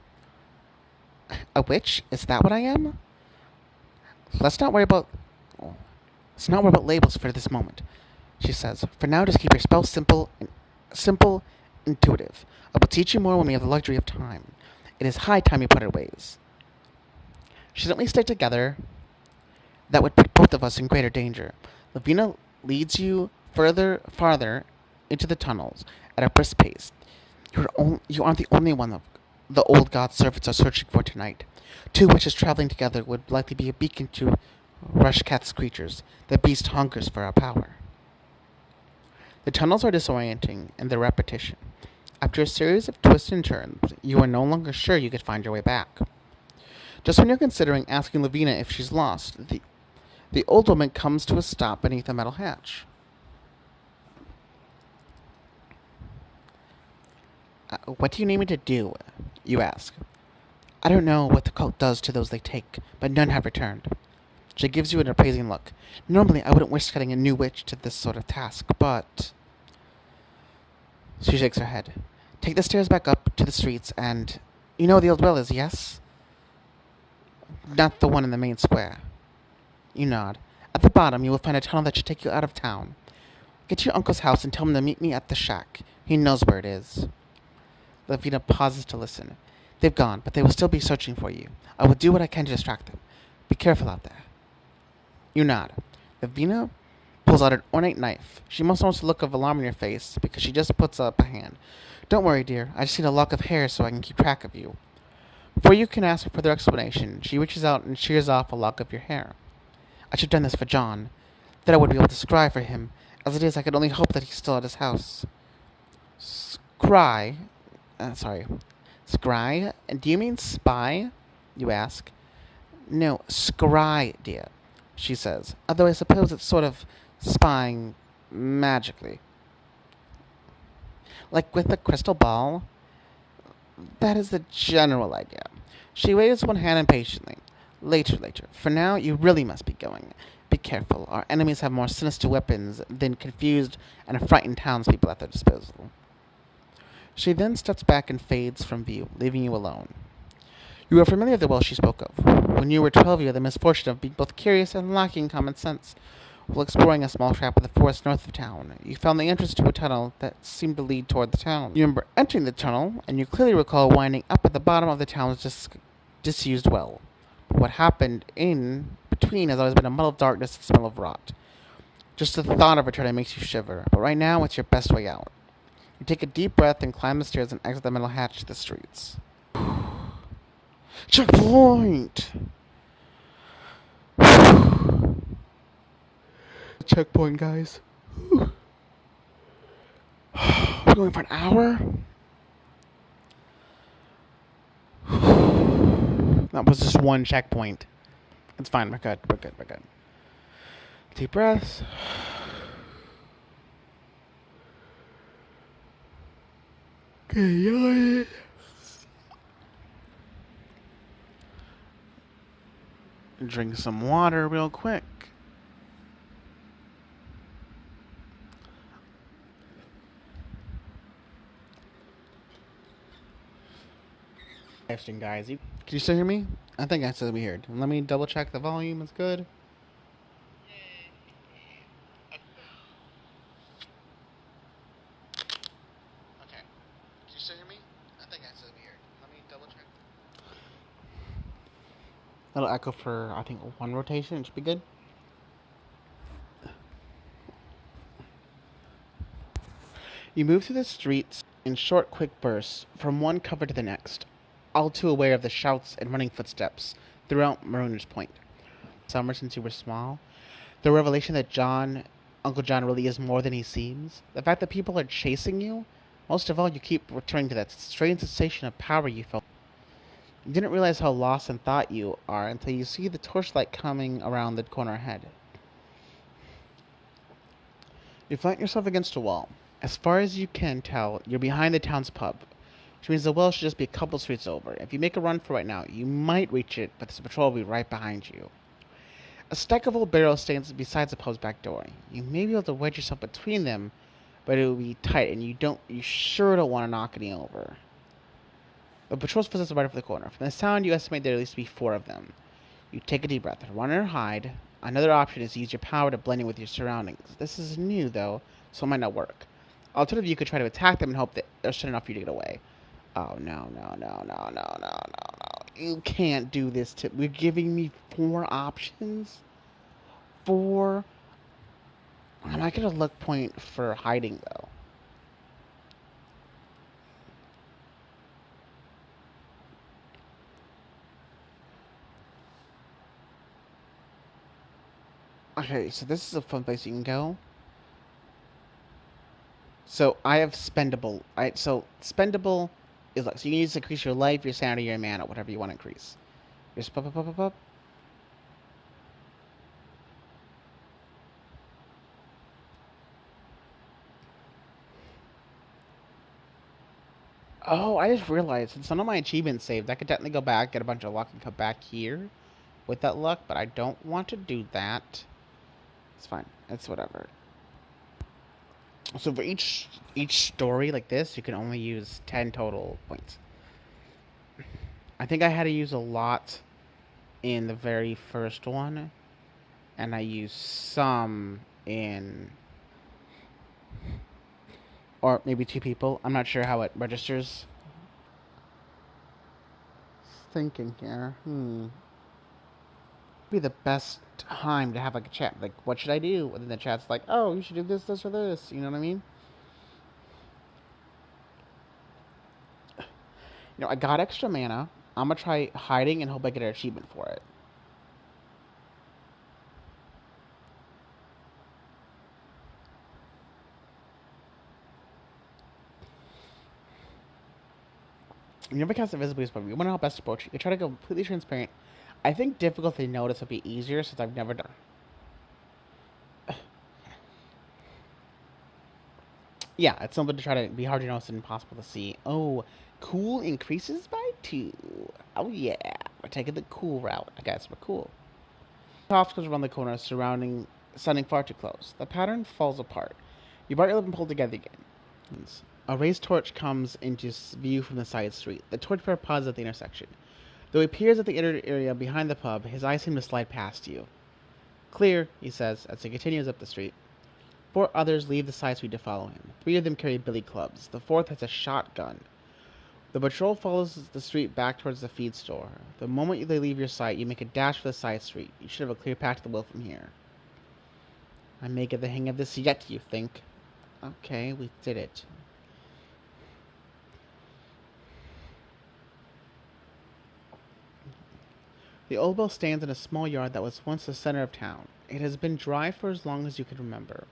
A witch? Is that what I am? Let's not worry about labels for this moment, she says. For now, just keep your spells simple, intuitive. I will teach you more when we have the luxury of time. It is high time you put it ways. Should at least stay together. That would put both of us in greater danger. Lavina leads you farther into the tunnels at a brisk pace. You aren't the only one the old god's servants are searching for tonight. 2 witches traveling together would likely be a beacon to Rushketh's creatures. The beast hungers for our power. The tunnels are disorienting in their repetition. After a series of twists and turns, you are no longer sure you could find your way back. Just when you're considering asking Lavina if she's lost, the old woman comes to a stop beneath a metal hatch. What do you need me to do? You ask. I don't know what the cult does to those they take, but none have returned. She gives you an appraising look. Normally, I wouldn't wish getting a new witch to this sort of task, but... She shakes her head. Take the stairs back up to the streets and... You know where the old well is, yes? Not the one in the main square. You nod. At the bottom, you will find a tunnel that should take you out of town. Get to your uncle's house and tell him to meet me at the shack. He knows where it is. Lavina pauses to listen. They've gone, but they will still be searching for you. I will do what I can to distract them. Be careful out there. You nod. Lavina pulls out an ornate knife. She must almost look of alarm on your face because she just puts up a hand. Don't worry, dear. I just need a lock of hair so I can keep track of you. Before you can ask for further explanation, she reaches out and shears off a lock of your hair. I should have done this for John. Then I would be able to scry for him. As it is, I can only hope that he's still at his house. Scry? Scry? Do you mean spy? You ask. No, scry, dear, she says. Although I suppose it's sort of spying magically. Like with a crystal ball? That is the general idea. She waves one hand impatiently. Later. For now, you really must be going. Be careful. Our enemies have more sinister weapons than confused and frightened townspeople at their disposal. She then steps back and fades from view, leaving you alone. You are familiar with the well she spoke of. When you were 12, you had the misfortune of being both curious and lacking common sense. While exploring a small tract of the forest north of town, you found the entrance to a tunnel that seemed to lead toward the town. You remember entering the tunnel, and you clearly recall winding up at the bottom of the town's disused well. But what happened in between has always been a muddled darkness and smell of rot. Just the thought of returning makes you shiver, but right now it's your best way out. You take a deep breath and climb the stairs and exit the metal hatch to the streets. Checkpoint! Checkpoint, guys. We're going for an hour? That was just one checkpoint. It's fine, we're good. Deep breaths. Okay, drink some water real quick. Question, guys. Can you still hear me? I think I still be heard. Let me double check the volume. It's good. Okay. Can you still hear me? I think I still be heard. Let me double check. That'll echo for, I think, one rotation. It should be good. You move through the streets in short, quick bursts from one cover to the next, all too aware of the shouts and running footsteps throughout Marooners Point. Summer since you were small, the revelation that Uncle John really is more than he seems, the fact that people are chasing you, most of all, you keep returning to that strange sensation of power you felt. You didn't realize how lost in thought you are until you see the torchlight coming around the corner ahead. You flank yourself against a wall. As far as you can tell, you're behind the town's pub, which means the well should just be a couple streets over. If you make a run for it right now, you might reach it, but the patrol will be right behind you. A stack of old barrels stands beside the pub's back door. You may be able to wedge yourself between them, but it will be tight, and you sure don't want to knock any over. The patrol's footsteps are right over the corner. From the sound, you estimate there at least be 4 of them. You take a deep breath, run or hide. Another option is to use your power to blend in with your surroundings. This is new, though, so it might not work. Alternatively, you could try to attack them and hope that they're sudden enough for you to get away. Oh, no. You can't do this to... We're giving me 4 options? 4? I'm not going to luck point for hiding, though. Okay, so this is a fun place you can go. So I have spendable. So spendable is like, so you can use to increase your life, your sanity, your mana, whatever you want to increase. Just pop. Oh, I just realized, since none of my achievements saved, I could technically go back, get a bunch of luck, and come back here with that luck, but I don't want to do that. It's fine. It's whatever. So for each story like this, you can only use 10 total points. I think I had to use a lot in the very first one, and I used some in, or maybe 2 people. I'm not sure how it registers. Thinking here. Be the best time to have like a chat. Like, what should I do? And then the chat's like, oh, you should do this, this, or this. You know what I mean? You know, I got extra mana. I'm gonna try hiding and hope I get an achievement for it. You never cast Invisibility Spell. You want to know how best to approach it. You try to go completely transparent. I think difficulty notice would be easier since I've never done. Yeah, it's something to try to be hard to notice and impossible to see. Oh, cool increases by 2. Oh yeah, we're taking the cool route. I guess we're cool. Obstacles around the corner, sounding far too close. The pattern falls apart. You bite your lip and pull together again. A raised torch comes into view from the side street. The torchbearer pauses at the intersection. Though he peers at the inner area behind the pub, his eyes seem to slide past you. Clear, he says, as he continues up the street. 4 others leave the side street to follow him. 3 of them carry billy clubs. The 4th has a shotgun. The patrol follows the street back towards the feed store. The moment they leave your sight, you make a dash for the side street. You should have a clear path to the will from here. I may get the hang of this yet, you think? Okay, we did it. The old well stands in a small yard that was once the center of town. It has been dry for as long as you can remember,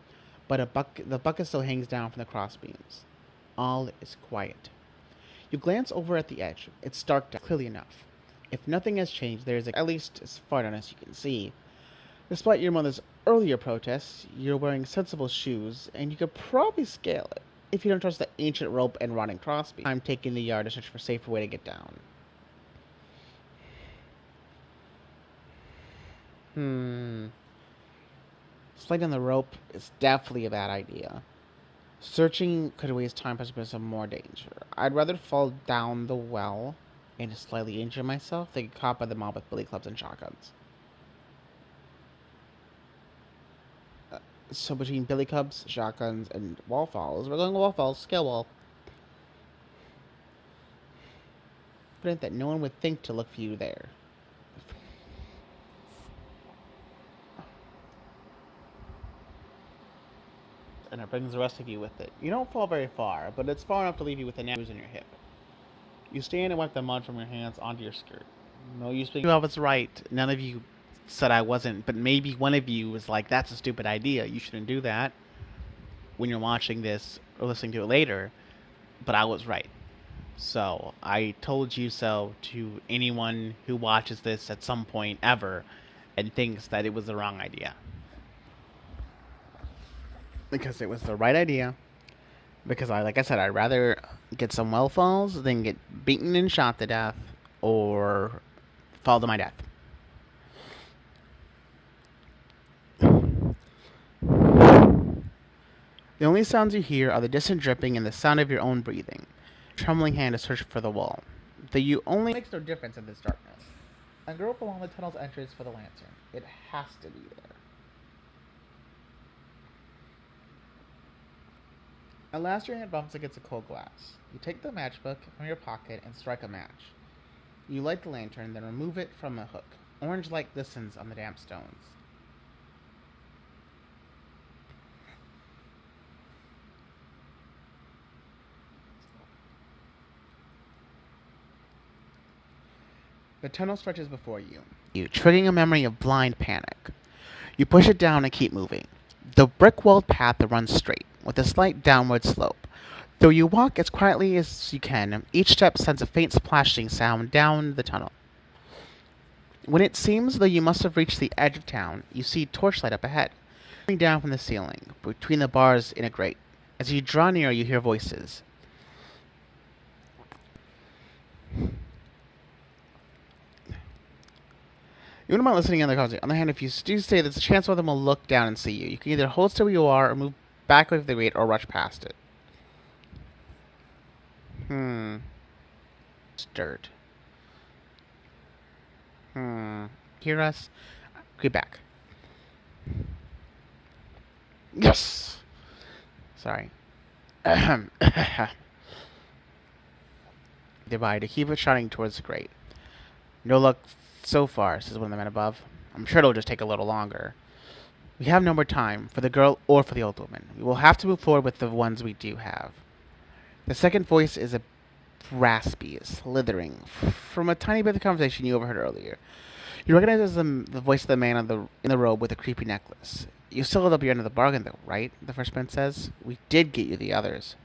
but the bucket still hangs down from the crossbeams. All is quiet. You glance over at the edge. It's dark down, clearly enough. If nothing has changed, there is at least as far down as you can see. Despite your mother's earlier protests, you're wearing sensible shoes, and you could probably scale it if you don't trust the ancient rope and rotting crossbeam. I'm taking the yard to search for a safer way to get down. Sliding on the rope is definitely a bad idea. Searching could waste time, possibly some more danger. I'd rather fall down the well and slightly injure myself than get caught by the mob with billy clubs and shotguns. So between billy clubs, shotguns, and wall falls, we're going wall falls, scale wall. Confident that no one would think to look for you there. And it brings the rest of you with it. You don't fall very far, but it's far enough to leave you with a bruise in your hip. You stand and wipe the mud from your hands onto your skirt. No use being... Well, it's right. None of you said I wasn't, but maybe one of you was like, that's a stupid idea. You shouldn't do that when you're watching this or listening to it later. But I was right. So I told you so to anyone who watches this at some point ever and thinks that it was the wrong idea. Because it was the right idea. Because like I said, I'd rather get some well falls than get beaten and shot to death or fall to my death. The only sounds you hear are the distant dripping and the sound of your own breathing. Trembling hand to search for the wall. The you only makes no difference in this darkness. I grope along the tunnel's entrance for the lantern. It has to be there. At last your hand bumps against a cold glass. You take the matchbook from your pocket and strike a match. You light the lantern, then remove it from a hook. Orange light glistens on the damp stones. The tunnel stretches before you, triggering a memory of blind panic. You push it down and keep moving. The brick-walled path runs straight, with a slight downward slope. Though you walk as quietly as you can, each step sends a faint splashing sound down the tunnel. When it seems though you must have reached the edge of town, you see torchlight up ahead, coming down from the ceiling, between the bars in a grate. As you draw near, you hear voices. You wouldn't mind listening in the conversation. On the other hand, if you do stay, there's a chance one of them will look down and see you. You can either hold still where you are, or move back with the weight, or rush past it. Stirred. Hear us? Get back. Yes! Sorry. Goodbye. To keep it shining towards the grate. No luck so far, says one of the men above. I'm sure it'll just take a little longer. We have no more time, for the girl or for the old woman. We will have to move forward with the ones we do have. The second voice is a raspy, slithering, from a tiny bit of the conversation you overheard earlier. You recognize it as the voice of the man in the robe with the creepy necklace. You still hold up your end of the bargain, though, right? The first man says. We did get you the others.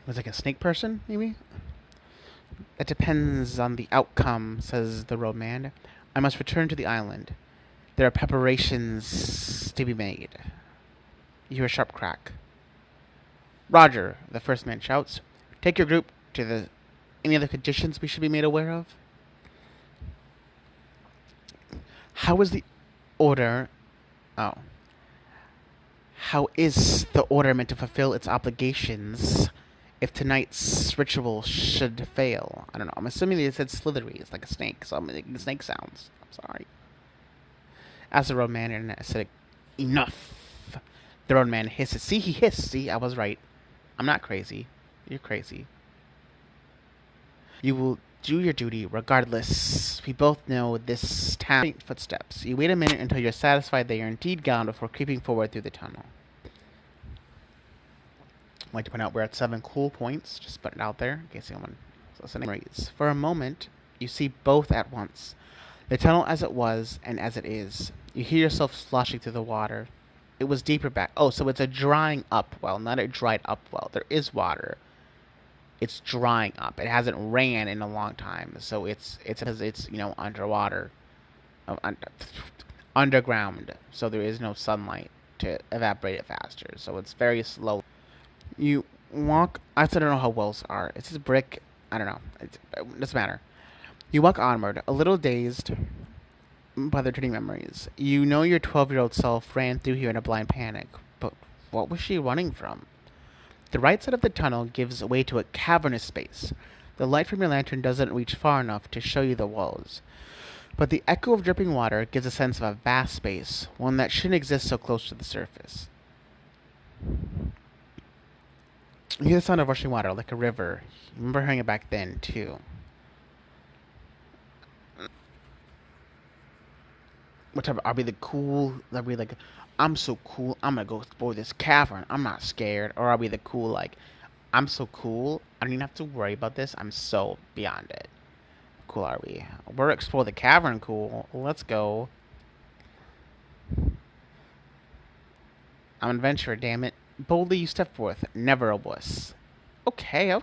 Was like a snake person, maybe? It depends on the outcome, says the robe man. I must return to the island. There are preparations to be made. You hear a sharp crack. Roger, the first man shouts. Take your group to any other conditions we should be made aware of? How is the order... Oh. How is the order meant to fulfill its obligations if tonight's ritual should fail? I don't know. I'm assuming they said slithery. It's like a snake, so I'm making snake sounds. I'm sorry. As the road man said, enough. The road man hisses. See, he hissed. See, I was right. I'm not crazy. You're crazy. You will do your duty regardless. We both know this town. Footsteps. You wait a minute until you're satisfied they are indeed gone before creeping forward through the tunnel. I'd like to point out we're at 7 cool points. Just put it out there in case anyone is listening. For a moment, you see both at once. The tunnel as it was and as it is. You hear yourself sloshing through the water. It was deeper back. Oh, so it's a drying up well, not a dried up well. There is water. It's drying up. It hasn't ran in a long time, so it's underwater, underground. So there is no sunlight to evaporate it faster. So it's very slow. You walk. I don't know how wells are. It's just brick. I don't know. It doesn't matter. You walk onward, a little dazed by the returning memories. You know your 12-year-old self ran through here in a blind panic, but what was she running from? The right side of the tunnel gives way to a cavernous space. The light from your lantern doesn't reach far enough to show you the walls, but the echo of dripping water gives a sense of a vast space, one that shouldn't exist so close to the surface. You hear the sound of rushing water, like a river. You remember hearing it back then, too. What type? Are we the cool? Are we like, I'm so cool, I'm gonna go explore this cavern, I'm not scared? Or are we the cool, like, I'm so cool, I don't even have to worry about this, I'm so beyond it? Cool are we? We're explore the cavern cool. Let's go. I'm an adventurer, damn it. Boldly you step forth, never a wuss. Okay.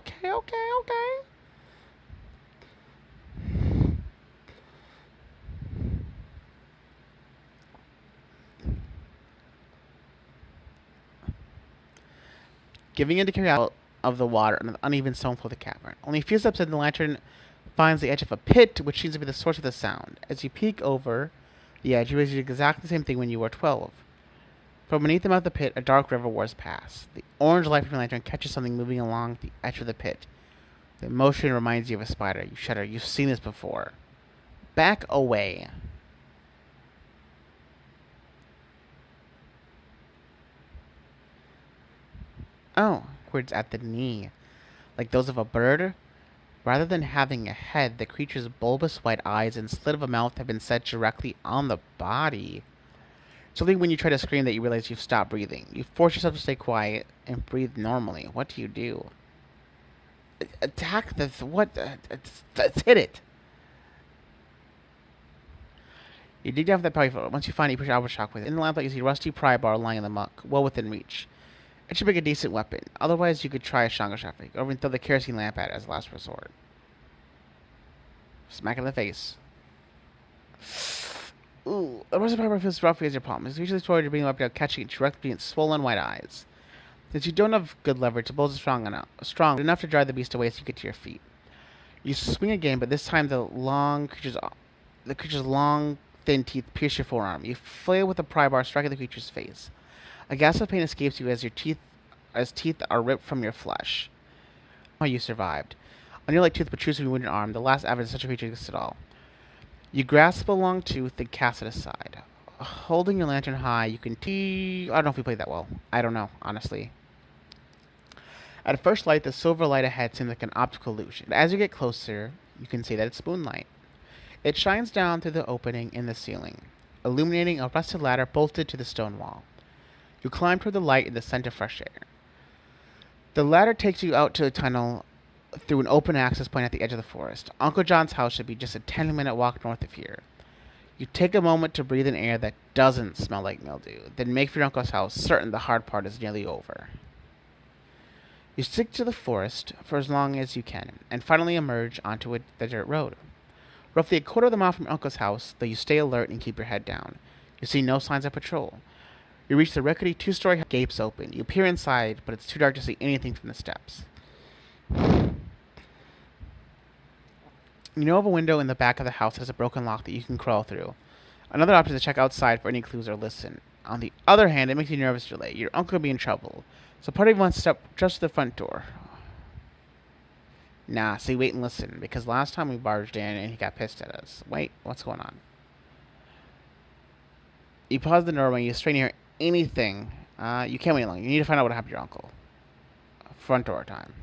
Giving in to carry out of the water and the uneven stone floor of the cavern. Only a few steps in, the lantern finds the edge of a pit, which seems to be the source of the sound. As you peek over the edge, you realize you did exactly the same thing when you were 12. From beneath the mouth of the pit, a dark river roars past. The orange light from your lantern catches something moving along the edge of the pit. The motion reminds you of a spider. You shudder. You've seen this before. Back away. Oh, words at the knee. Like those of a bird? Rather than having a head, the creature's bulbous white eyes and slit of a mouth have been set directly on the body. Something when you try to scream that you realize you've stopped breathing. You force yourself to stay quiet and breathe normally. What do you do? Attack the... what? Let's hit it. You dig down for that power. Once you find it, you push Albert Shock with it. In the lamplight, you see a rusty pry bar lying in the muck, well within reach. It should make a decent weapon. Otherwise, you could try a Shango Shafik, or even throw the kerosene lamp at it as a last resort. Smack in the face. Ooh, the rusty pry bar feels rough as your palm. It's usually toward you being up, catching it directly in its swollen white eyes. Since you don't have good leverage, the bulls are strong enough to drive the beast away so you get to your feet. You swing again, but this time the creature's long, thin teeth pierce your forearm. You flail with the pry bar, striking the creature's face. A gasp of pain escapes you as teeth are ripped from your flesh. Oh, you survived. A near-like tooth protrudes from your wounded arm, the last evidence such a creature exists at all. You grasp a long tooth and cast it aside. Holding your lantern high, you can I don't know if we played that well. I don't know, honestly. At first light, the silver light ahead seems like an optical illusion. But as you get closer, you can see that it's moonlight. It shines down through the opening in the ceiling, illuminating a rusted ladder bolted to the stone wall. You climb toward the light in the scent of fresh air. The ladder takes you out to a tunnel through an open access point at the edge of the forest. Uncle John's house should be just a 10-minute walk north of here. You take a moment to breathe in air that doesn't smell like mildew, then make for your uncle's house, certain the hard part is nearly over. You stick to the forest for as long as you can, and finally emerge onto the dirt road. Roughly a quarter of the mile from your uncle's house, though you stay alert and keep your head down. You see no signs of patrol. You reach the rickety two-story house, gates open. You peer inside, but it's too dark to see anything from the steps. You know of a window in the back of the house that has a broken lock that you can crawl through. Another option is to check outside for any clues or listen. On the other hand, it makes you nervous to delay. Your uncle will be in trouble. So part of you wants to step just to the front door. Nah, see, wait and listen, because last time we barged in and he got pissed at us. Wait, what's going on? You pause the doorway, you strain to hear anything. You can't wait long. You need to find out what happened to your uncle. Front door time.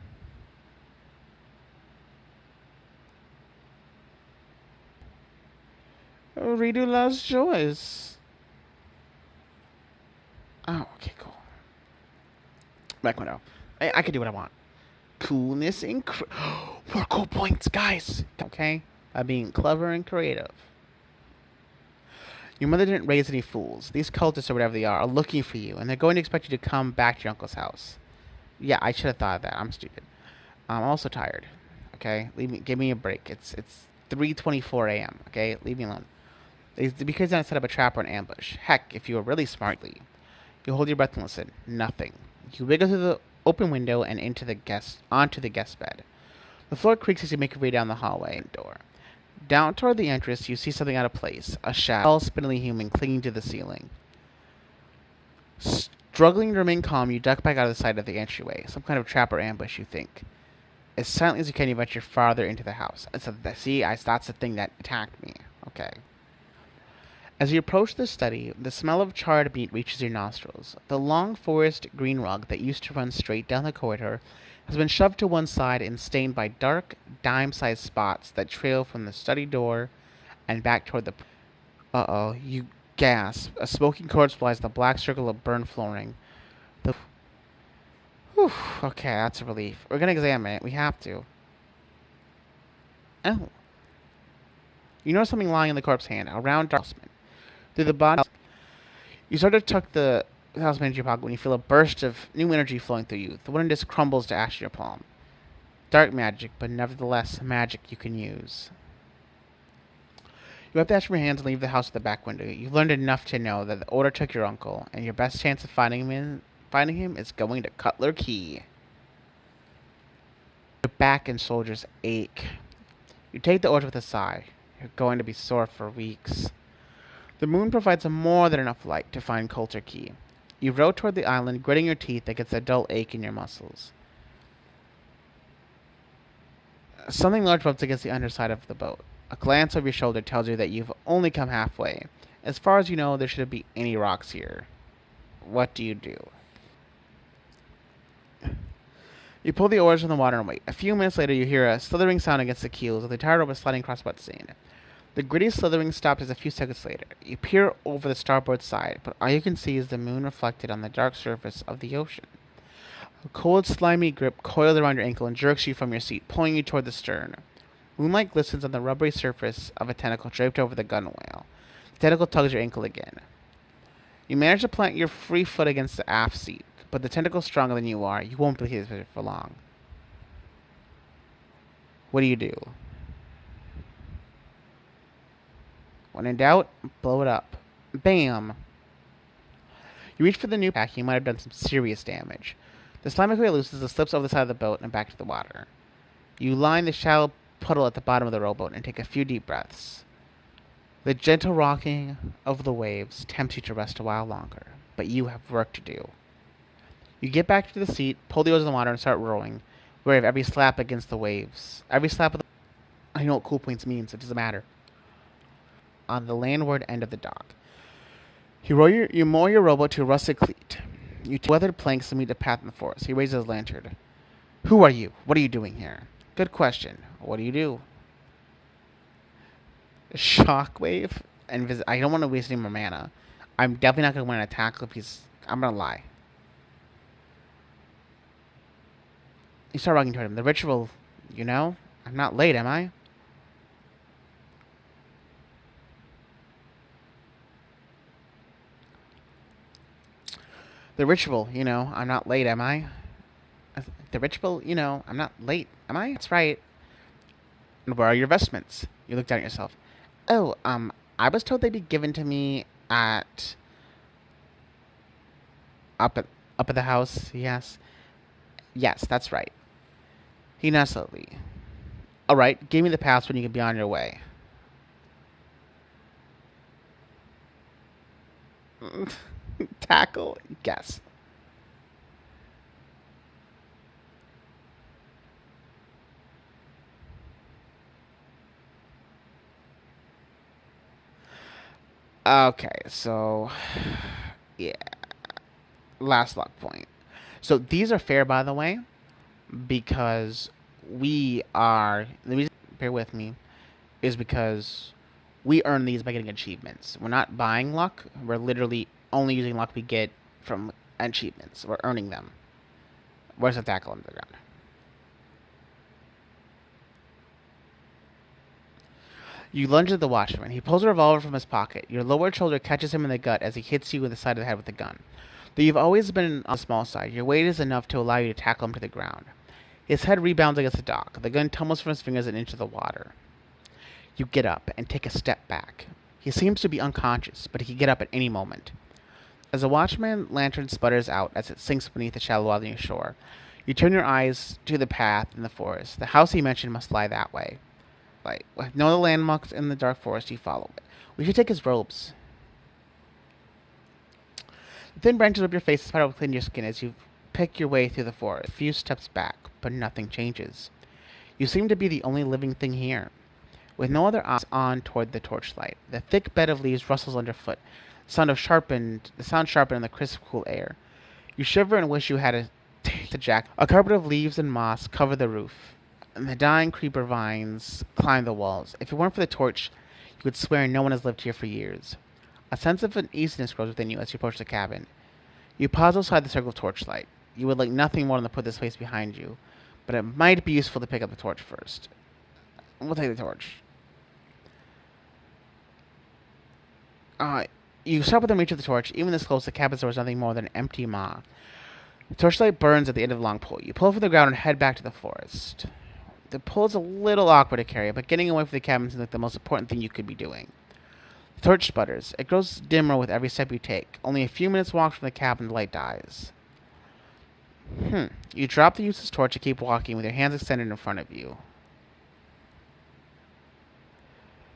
Redo loves joys. Oh, okay, cool. Back window. I can do what I want. Coolness and more cool points, guys. Okay? By being clever and creative. Your mother didn't raise any fools. These cultists, or whatever they are looking for you, and they're going to expect you to come back to your uncle's house. Yeah, I should have thought of that. I'm stupid. I'm also tired. Okay? Give me a break. It's 3:24 a.m. Okay? Leave me alone. Because I set up a trap or an ambush. Heck, if you were really smartly, you hold your breath and listen. Nothing. You wiggle through the open window and onto the guest bed. The floor creaks as you make your way down the hallway door. Down toward the entrance, you see something out of place. A shadow, spindly human clinging to the ceiling. Struggling to remain calm, you duck back out of the side of the entryway. Some kind of trap or ambush, you think. As silently as you can, you venture farther into the house. That's the thing that attacked me. Okay. As you approach the study, the smell of charred meat reaches your nostrils. The long forest green rug that used to run straight down the corridor has been shoved to one side and stained by dark, dime-sized spots that trail from the study door and back toward the... Uh-oh, you gasp. A smoking corpse flies the black circle of burned flooring. Whew, okay, that's a relief. We're gonna examine it. We have to. Oh. You notice something lying in the corpse's hand, a round talisman. Through the body, you start to tuck the talisman into your pocket when you feel a burst of new energy flowing through you. The wooden disc crumbles to ash in your palm. Dark magic, but nevertheless magic you can use. You wipe the ash from your hands and leave the house at the back window. You've learned enough to know that the order took your uncle, and your best chance of finding him is going to Cutler Key. Your back and shoulders ache. You take the order with a sigh. You're going to be sore for weeks. The moon provides more than enough light to find Coulter Key. You row toward the island, gritting your teeth against a dull ache in your muscles. Something large bumps against the underside of the boat. A glance over your shoulder tells you that you've only come halfway. As far as you know, there shouldn't be any rocks here. What do? You pull the oars from the water and wait. A few minutes later, you hear a slithering sound against the keels, with the entire rope is sliding across wet sand. The gritty slithering stops a few seconds later. You peer over the starboard side, but all you can see is the moon reflected on the dark surface of the ocean. A cold, slimy grip coils around your ankle and jerks you from your seat, pulling you toward the stern. Moonlight glistens on the rubbery surface of a tentacle draped over the gunwale. The tentacle tugs your ankle again. You manage to plant your free foot against the aft seat, but the tentacle's stronger than you are. You won't be able to hit it for long. What do? When in doubt, blow it up. Bam! You reach for the new pack. You might have done some serious damage. The slimy clay loosens and slips over the side of the boat and back to the water. You line the shallow puddle at the bottom of the rowboat and take a few deep breaths. The gentle rocking of the waves tempts you to rest a while longer, but you have work to do. You get back to the seat, pull the oars in the water, and start rowing, wary of every slap against the waves. Every slap of the... I know what cool points means, it doesn't matter. On the landward end of the dock. You moor your rowboat to a rusted cleat. You take weathered planks and meet a path in the forest. He raises his lantern. Who are you? What are you doing here? Good question. What do you do? Shockwave and visit. I don't want to waste any more mana. I'm definitely not going to win an attack if he's... I'm going to lie. You start walking toward him. The ritual, you know? I'm not late, am I? The ritual, you know, I'm not late, am I? The ritual, you know, I'm not late, am I? That's right. And where are your vestments? You look down at yourself. Oh, I was told they'd be given to me at... Up at the house, yes. Yes, that's right. He nods slowly. Alright, give me the pass when you can be on your way. Tackle, guess. Okay, so... Yeah. Last luck point. So these are fair, by the way, because we are... The reason, bear with me, is because we earn these by getting achievements. We're not buying luck. We're literally only using luck we get from achievements. We're earning them. Where's the tackle on the ground? You lunge at the watchman. He pulls a revolver from his pocket. Your lower shoulder catches him in the gut as he hits you in the side of the head with the gun. Though you've always been on the small side, your weight is enough to allow you to tackle him to the ground. His head rebounds against the dock. The gun tumbles from his fingers and into the water. You get up and take a step back. He seems to be unconscious, but he can get up at any moment. As the watchman's lantern sputters out as it sinks beneath the shallow water near shore, you turn your eyes to the path in the forest. The house he mentioned must lie that way. With no other landmarks in the dark forest, you follow it. We should take his robes. The thin branches of your face spiral within your skin as you pick your way through the forest. A few steps back, but nothing changes. You seem to be the only living thing here. With no other eyes on toward the torchlight, the thick bed of leaves rustles underfoot. The sound sharpened in the crisp, cool air. You shiver and wish you had a jacket. A carpet of leaves and moss cover the roof, and the dying creeper vines climb the walls. If it weren't for the torch, you would swear no one has lived here for years. A sense of uneasiness grows within you as you approach the cabin. You pause outside the circle of torchlight. You would like nothing more than to put this place behind you, but it might be useful to pick up the torch first. We'll take the torch. You stop within reach of the torch. Even this close, the cabin's door is nothing more than an empty maw. The torchlight burns at the end of the long pole. You pull it from the ground and head back to the forest. The pull is a little awkward to carry, but getting away from the cabin seems like the most important thing you could be doing. The torch sputters. It grows dimmer with every step you take. Only a few minutes walk from the cabin, the light dies. You drop the useless torch and keep walking with your hands extended in front of you.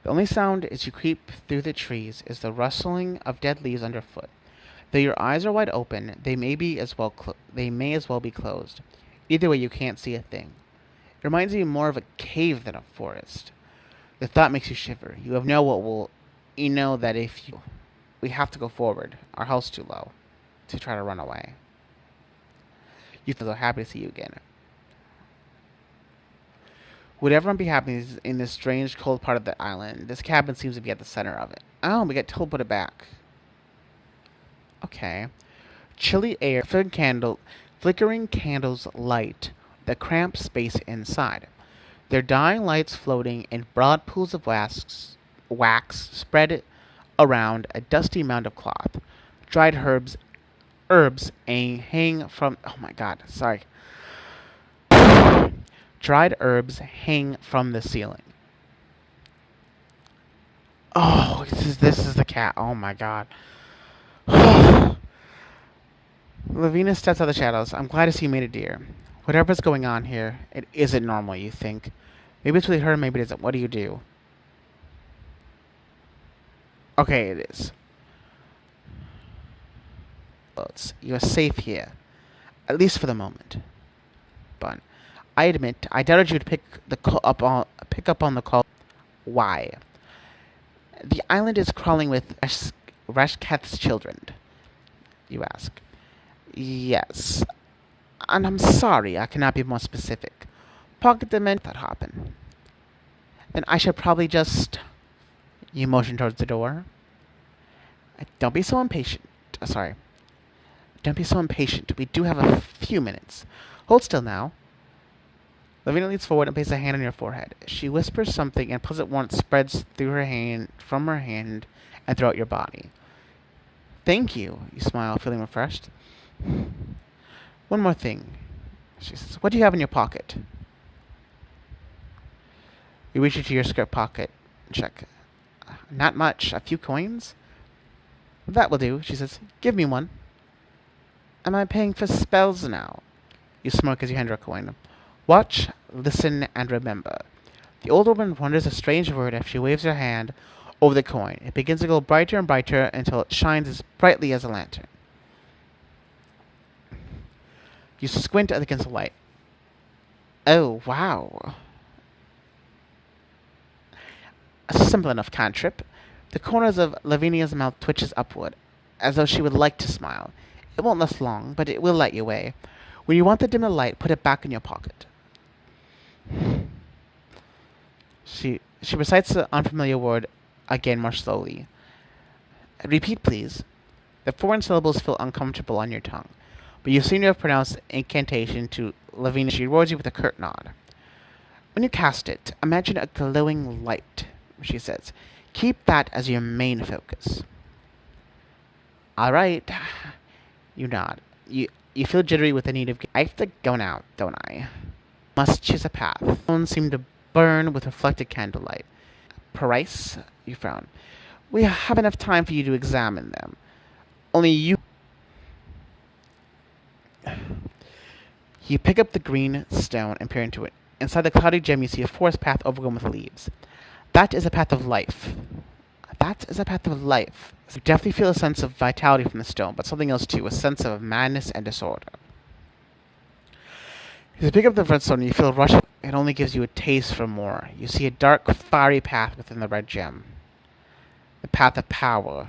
The only sound as you creep through the trees is the rustling of dead leaves underfoot. Though your eyes are wide open, they may as well be closed. Either way, you can't see a thing. It reminds you more of a cave than a forest. The thought makes you shiver. You know that we have to go forward. Our health's too low to try to run away. You feel so happy to see you again. Would everyone be happy in this strange, cold part of the island? This cabin seems to be at the center of it. Oh, we got told to put it back. Okay. Chilly air, flickering candles light the cramped space inside. Their dying lights floating in broad pools of wax spread around a dusty mound of cloth. Dried herbs hang from... Oh my god, sorry. Dried herbs hang from the ceiling. Oh, this is the cat. Oh my god. Lavina steps out of the shadows. I'm glad to see you made it, dear. Whatever's going on here, it isn't normal, you think. Maybe it's really her, maybe it isn't. What do you do? Okay, it is. Well, you're safe here. At least for the moment. But I admit, I doubted you'd pick up on the call. Why? The island is crawling with Rashkath's children, you ask. Yes. And I'm sorry, I cannot be more specific. Pocket dimension that happen. Then I should probably just... You motion towards the door. Don't be so impatient. Sorry. Don't be so impatient. We do have a few minutes. Hold still now. Lavina leans forward and places a hand on your forehead. She whispers something, and pleasant warmth spreads through her hand, from her hand, and throughout your body. Thank you, you smile, feeling refreshed. One more thing, she says. What do you have in your pocket? You reach into your skirt pocket. Check. Not much. A few coins? That will do, she says. Give me one. Am I paying for spells now? You smirk as you hand her a coin. Watch, listen, and remember. The old woman wonders a strange word as she waves her hand over the coin. It begins to glow brighter and brighter until it shines as brightly as a lantern. You squint against the light. Oh, wow. A simple enough cantrip. The corners of Lavinia's mouth twitches upward, as though she would like to smile. It won't last long, but it will light your way. When you want to dim the light, put it back in your pocket. She recites the unfamiliar word again more slowly. Repeat, please. The foreign syllables feel uncomfortable on your tongue, but you seem to have pronounced the incantation to Lavinia. She rewards you with a curt nod. When you cast it, imagine a glowing light, she says. Keep that as your main focus. All right. You nod. You feel jittery with the need of... I have to go now, don't I? Must choose a path. The stones seem to burn with reflected candlelight. Price? You frown. We have enough time for you to examine them. Only you... You pick up the green stone and peer into it. Inside the cloudy gem you see a forest path overgrown with leaves. That is a path of life. That is a path of life. You definitely feel a sense of vitality from the stone, but something else too, a sense of madness and disorder. As you pick up the red stone, you feel a rush. It only gives you a taste for more. You see a dark, fiery path within the red gem. The path of power,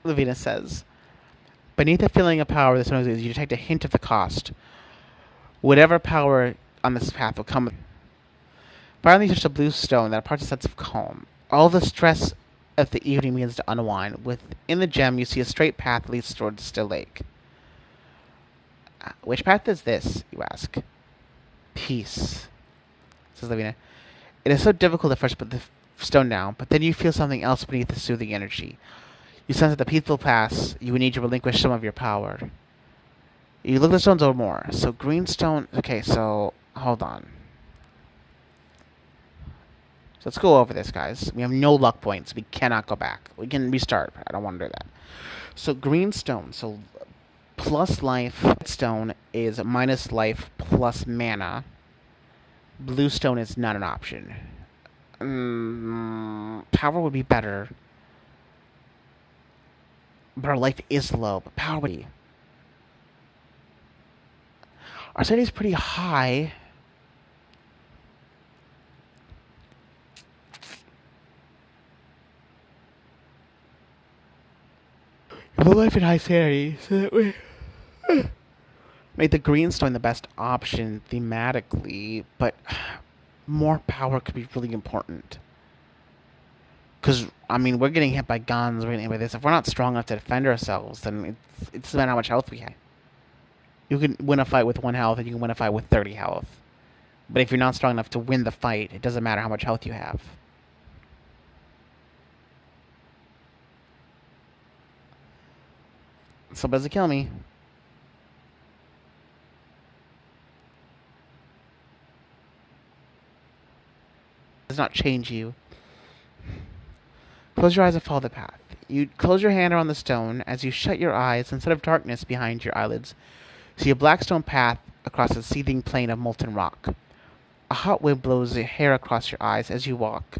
Lavina says. Beneath the feeling of power this stone is, you detect a hint of the cost. Whatever power on this path will come. Finally, you touch a blue stone that imparts a sense of calm. All the stress of the evening begins to unwind. Within the gem, you see a straight path that leads towards the still lake. Which path is this, you ask? Peace, says Lavina. It is so difficult at first to put the stone down, but then you feel something else beneath the soothing energy. You sense that the peaceful pass, you would need to relinquish some of your power. You look at the stones over more. So green stone... Okay, so... Hold on. So let's go over this, guys. We have no luck points. We cannot go back. We can restart, but I don't want to do that. So green stone. So plus life. Stone is minus life plus mana. Blue stone is not an option. Power would be better. But our life is low. But power would be... Our sanity is pretty high. Low life and high sanity, so that we make the green stone the best option thematically, but more power could be really important. Because, I mean, we're getting hit by guns, we're getting hit by this. If we're not strong enough to defend ourselves, then it doesn't matter how much health we have. You can win a fight with 1 health, and you can win a fight with 30 health. But if you're not strong enough to win the fight, it doesn't matter how much health you have. So does it kill me? Does not change you. Close your eyes and follow the path. You close your hand around the stone. As you shut your eyes, instead of darkness behind your eyelids, see a black stone path across a seething plain of molten rock. A hot wind blows your hair across your eyes as you walk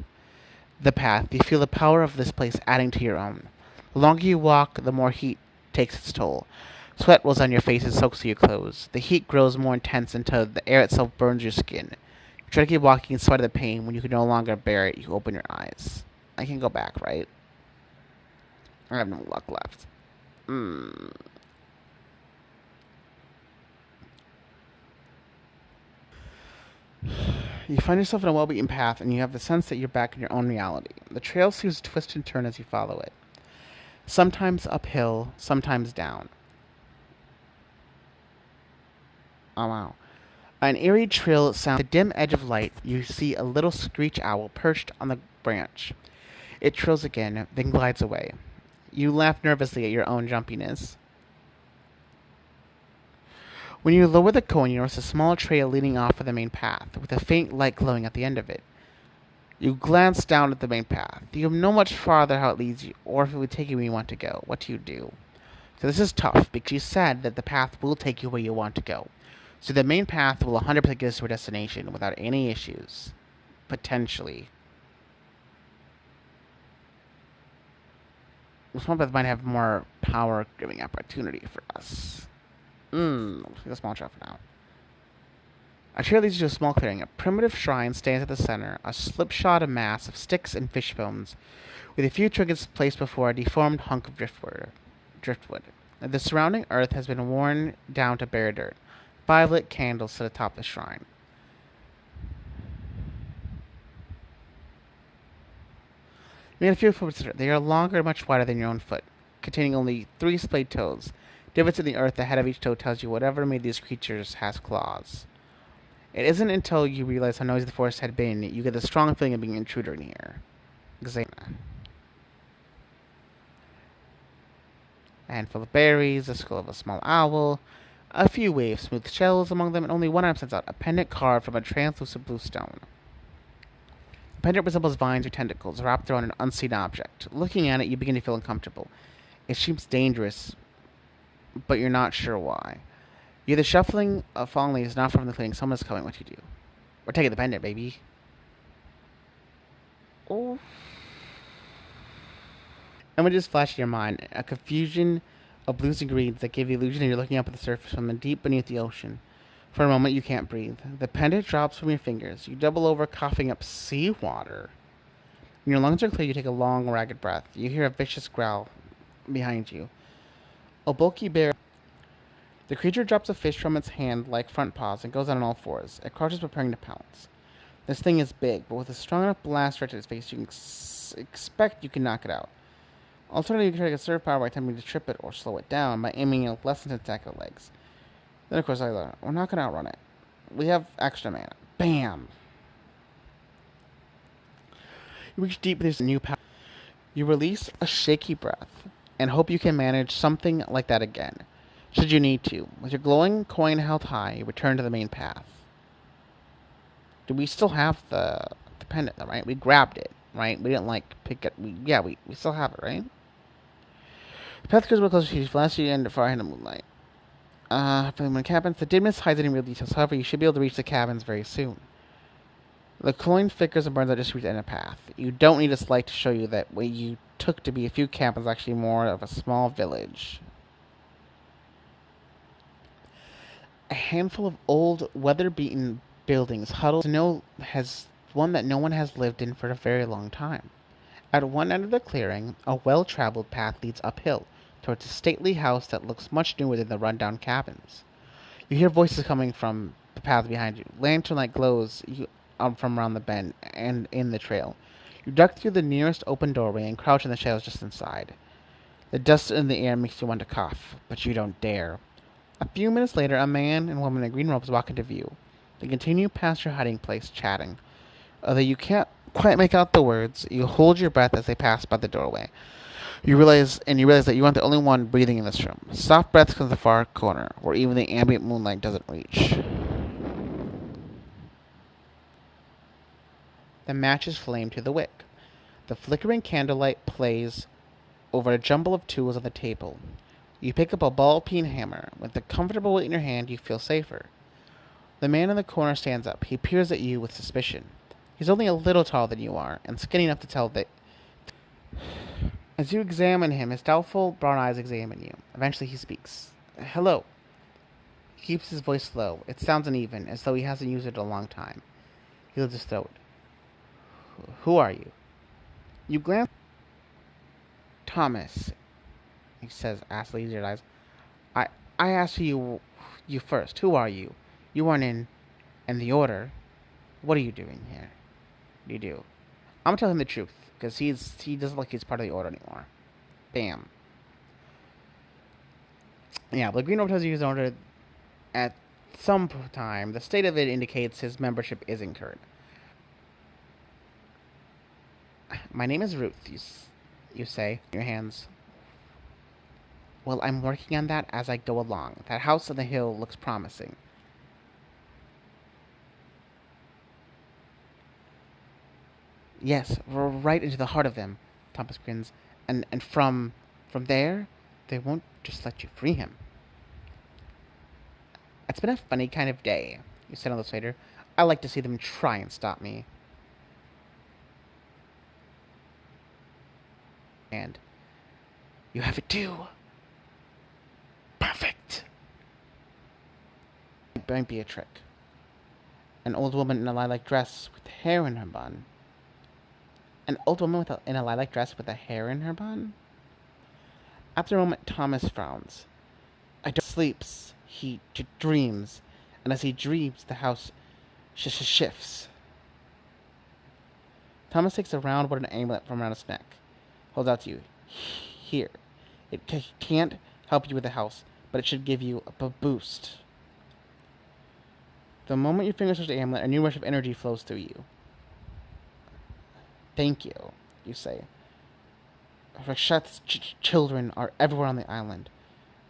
the path. You feel the power of this place adding to your own. The longer you walk, the more heat takes its toll. Sweat rolls down your face and soaks through your clothes. The heat grows more intense until the air itself burns your skin. You try to keep walking in spite of the pain. When you can no longer bear it, you open your eyes. I can go back, right? I have no luck left. You find yourself on a well-beaten path, and you have the sense that you're back in your own reality. The trail seems to twist and turn as you follow it. Sometimes uphill, sometimes down. Oh, wow. An eerie trill sounds. At the dim edge of light, you see a little screech owl perched on the branch. It trills again, then glides away. You laugh nervously at your own jumpiness. When you lower the coin, you notice a small trail leading off of the main path, with a faint light glowing at the end of it. You glance down at the main path. You know much farther how it leads you, or if it would take you where you want to go. What do? So this is tough, because you said that the path will take you where you want to go. So the main path will 100% get us to our destination without any issues. Potentially. This one path might have more power-giving opportunity for us. Take a small trail for now. A trail leads you to a small clearing. A primitive shrine stands at the center, a slipshod mass of sticks and fish bones, with a few trinkets placed before a deformed hunk of driftwood. The surrounding earth has been worn down to bare dirt. 5 lit candles sit atop the shrine. You made a few footprints. They are longer and much wider than your own foot, containing only 3 splayed toes. Divots in the earth, the head of each toe tells you whatever made these creatures has claws. It isn't until you realize how noisy the forest had been you get the strong feeling of being an intruder in here. Xana. A handful of berries, the skull of a small owl, a few waves, smooth shells among them, and only one item stands out, a pendant carved from a translucent blue stone. The pendant resembles vines or tentacles wrapped around an unseen object. Looking at it, you begin to feel uncomfortable. It seems dangerous, but you're not sure why. You hear the shuffling of falling leaves, not from the clearing. Someone's coming. What do? We're taking the pendant, baby. Oh. Images flash in your mind, a confusion of blues and greens that give the illusion that you're looking up at the surface from the deep beneath the ocean. For a moment, you can't breathe. The pendant drops from your fingers. You double over, coughing up seawater. When your lungs are clear, you take a long, ragged breath. You hear a vicious growl behind you. A bulky bear. The creature drops a fish from its hand like front paws and goes on all fours. It crouches, preparing to pounce. This thing is big, but with a strong enough blast right to its face, you can expect you can knock it out. Alternatively, you can try to conserve power by attempting to trip it or slow it down by aiming at less than tentacle legs. Then, of course, I learn we're not going to outrun it. We have extra mana. Bam! You reach deep into this new power. You release a shaky breath and hope you can manage something like that again, should you need to. With your glowing coin held high, you return to the main path. Do we still have the pendant, though, right? We grabbed it, right? We didn't, pick it. We still have it, right? The path goes a little closer to you. Last you end far ahead of moonlight. When it happens, the dimness hides any real details. However, you should be able to reach the cabins very soon. The coin flickers and burns out just to reach the end of the path. You don't need a light to show you that what you took to be a few cabins is actually more of a small village. A handful of old, weather-beaten buildings huddled has one that no one has lived in for a very long time. At one end of the clearing, a well-traveled path leads uphill towards a stately house that looks much newer than the rundown cabins. You hear voices coming from the path behind you. Lantern-like glows from around the bend and in the trail. You duck through the nearest open doorway and crouch in the shadows just inside. The dust in the air makes you want to cough, but you don't dare. A few minutes later, a man and woman in green robes walk into view. They continue past your hiding place, chatting. Although you can't quite make out the words, you hold your breath as they pass by the doorway. You realize that you aren't the only one breathing in this room. Soft breaths come from the far corner, where even the ambient moonlight doesn't reach. The matches flame to the wick. The flickering candlelight plays over a jumble of tools on the table. You pick up a ball-peen hammer. With the comfortable weight in your hand, you feel safer. The man in the corner stands up. He peers at you with suspicion. He's only a little taller than you are, and skinny enough to tell that. As you examine him, his doubtful brown eyes examine you. Eventually he speaks. Hello. He keeps his voice low. It sounds uneven, as though he hasn't used it in a long time. He clears his throat. Who are you? You glance. Thomas, he says, acidly, his eyes. I asked you first. Who are you? You weren't in the order. What are you doing here? What do you do? I'm gonna tell him the truth, because he doesn't look like he's part of the order anymore. Bam. Yeah, the Green Orb tells you his order at some time. The state of it indicates his membership is incurred. My name is Ruth, you say, your hands. Well, I'm working on that as I go along. That house on the hill looks promising. Yes, we're right into the heart of them, Thomas grins. And from there, they won't just let you free him. It's been a funny kind of day, you said on the later. I like to see them try and stop me. And you have it too. Perfect. It might be a trick. An old woman in a lilac dress with hair in her bun. An old woman in a lilac dress with a hair in her bun? After a moment, Thomas frowns. I don't sleeps. He dreams. And as he dreams, the house shifts. Thomas takes a round wooden amulet from around his neck. Holds out to you. Here. It can't help you with the house, but it should give you a boost. The moment your fingers touch the amulet, a new rush of energy flows through you. Thank you, you say. Rashat's children are everywhere on the island,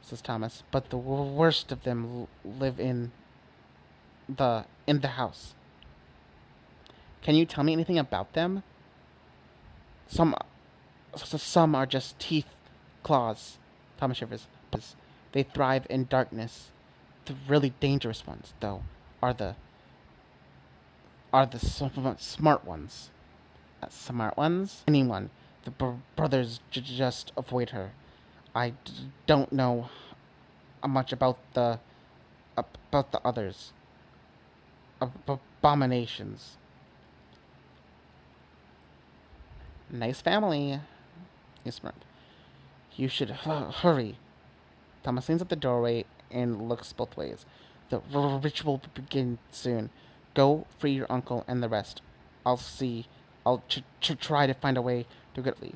says Thomas, but the worst of them live in the house. Can you tell me anything about them? Some are just teeth, claws. Thomas shivers. They thrive in darkness. The really dangerous ones, though, are the smart ones. Smart ones? Anyone. The brothers just avoid her. I don't know much about the others. Abominations. Nice family. You smirked. You should hurry. Thomas leans at the doorway and looks both ways. The ritual begins soon. Go free your uncle and the rest. I'll try to find a way to get Lee.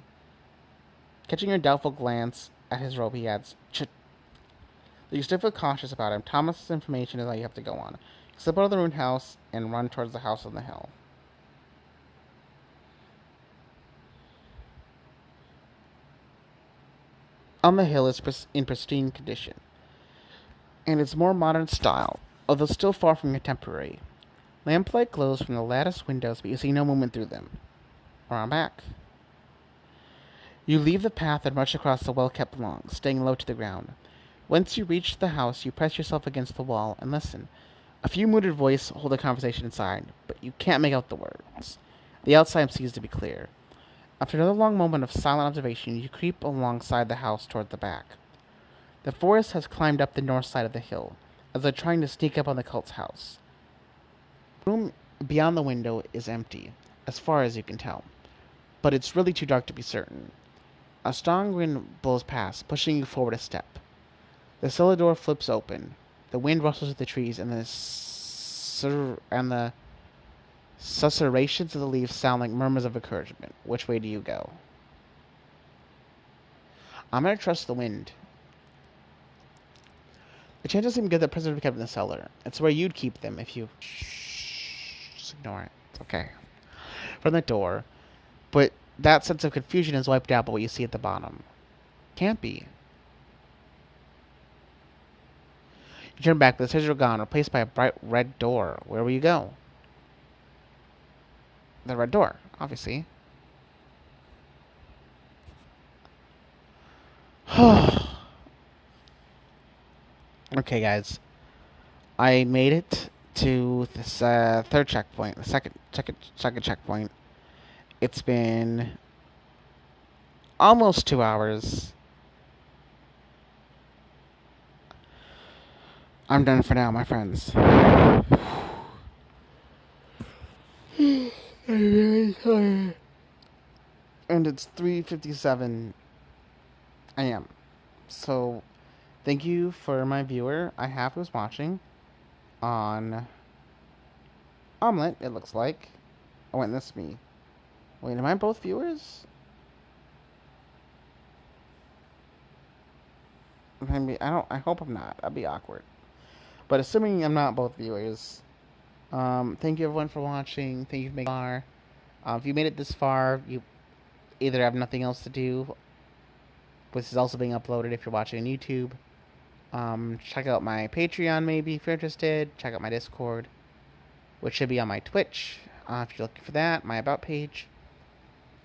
Catching your doubtful glance at his robe, he adds, You still feel cautious about him. Thomas's information is all you have to go on. Slip out of the ruined house and run towards the house on the hill. On the hill is in pristine condition, and it's more modern style, although still far from contemporary. Lamplight glows from the lattice windows, but you see no movement through them. Around back. You leave the path and rush across the well-kept lawn, staying low to the ground. Once you reach the house, you press yourself against the wall and listen. A few muted voices hold a conversation inside, but you can't make out the words. The outside seems to be clear. After another long moment of silent observation, you creep alongside the house toward the back. The forest has climbed up the north side of the hill, as though trying to sneak up on the cult's house. The room beyond the window is empty, as far as you can tell, but it's really too dark to be certain. A strong wind blows past, pushing you forward a step. The cellar door flips open. The wind rustles through the trees, and the susurrations of the leaves sound like murmurs of encouragement. Which way do you go? I'm going to trust the wind. The chances seem good that prisoners will be kept in the cellar. It's where you'd keep them if you... Just ignore it. It's okay. From the door. But that sense of confusion is wiped out by what you see at the bottom. Can't be. You turn back, but the stairs are gone, replaced by a bright red door. Where will you go? The red door, obviously. Okay, guys. I made it to this third checkpoint, the second checkpoint. It's been almost 2 hours. I'm done for now, my friends. I'm really tired. And it's 3:57 a.m. So, thank you for my viewer. I have who's watching on Omlet, it looks like. Oh, wait, that's me. Wait, am I both viewers? Maybe, I hope I'm not. That'd be awkward. But assuming I'm not both viewers, thank you everyone for watching. Thank you for making it far. If you made it this far, you either have nothing else to do, which is also being uploaded if you're watching on YouTube. Check out my Patreon maybe if you're interested. Check out my Discord, which should be on my Twitch if you're looking for that, my About page.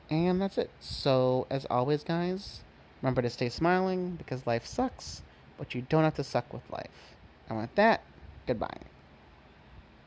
And that's it. So, as always, guys, remember to stay smiling because life sucks, but you don't have to suck with life. And with that, goodbye.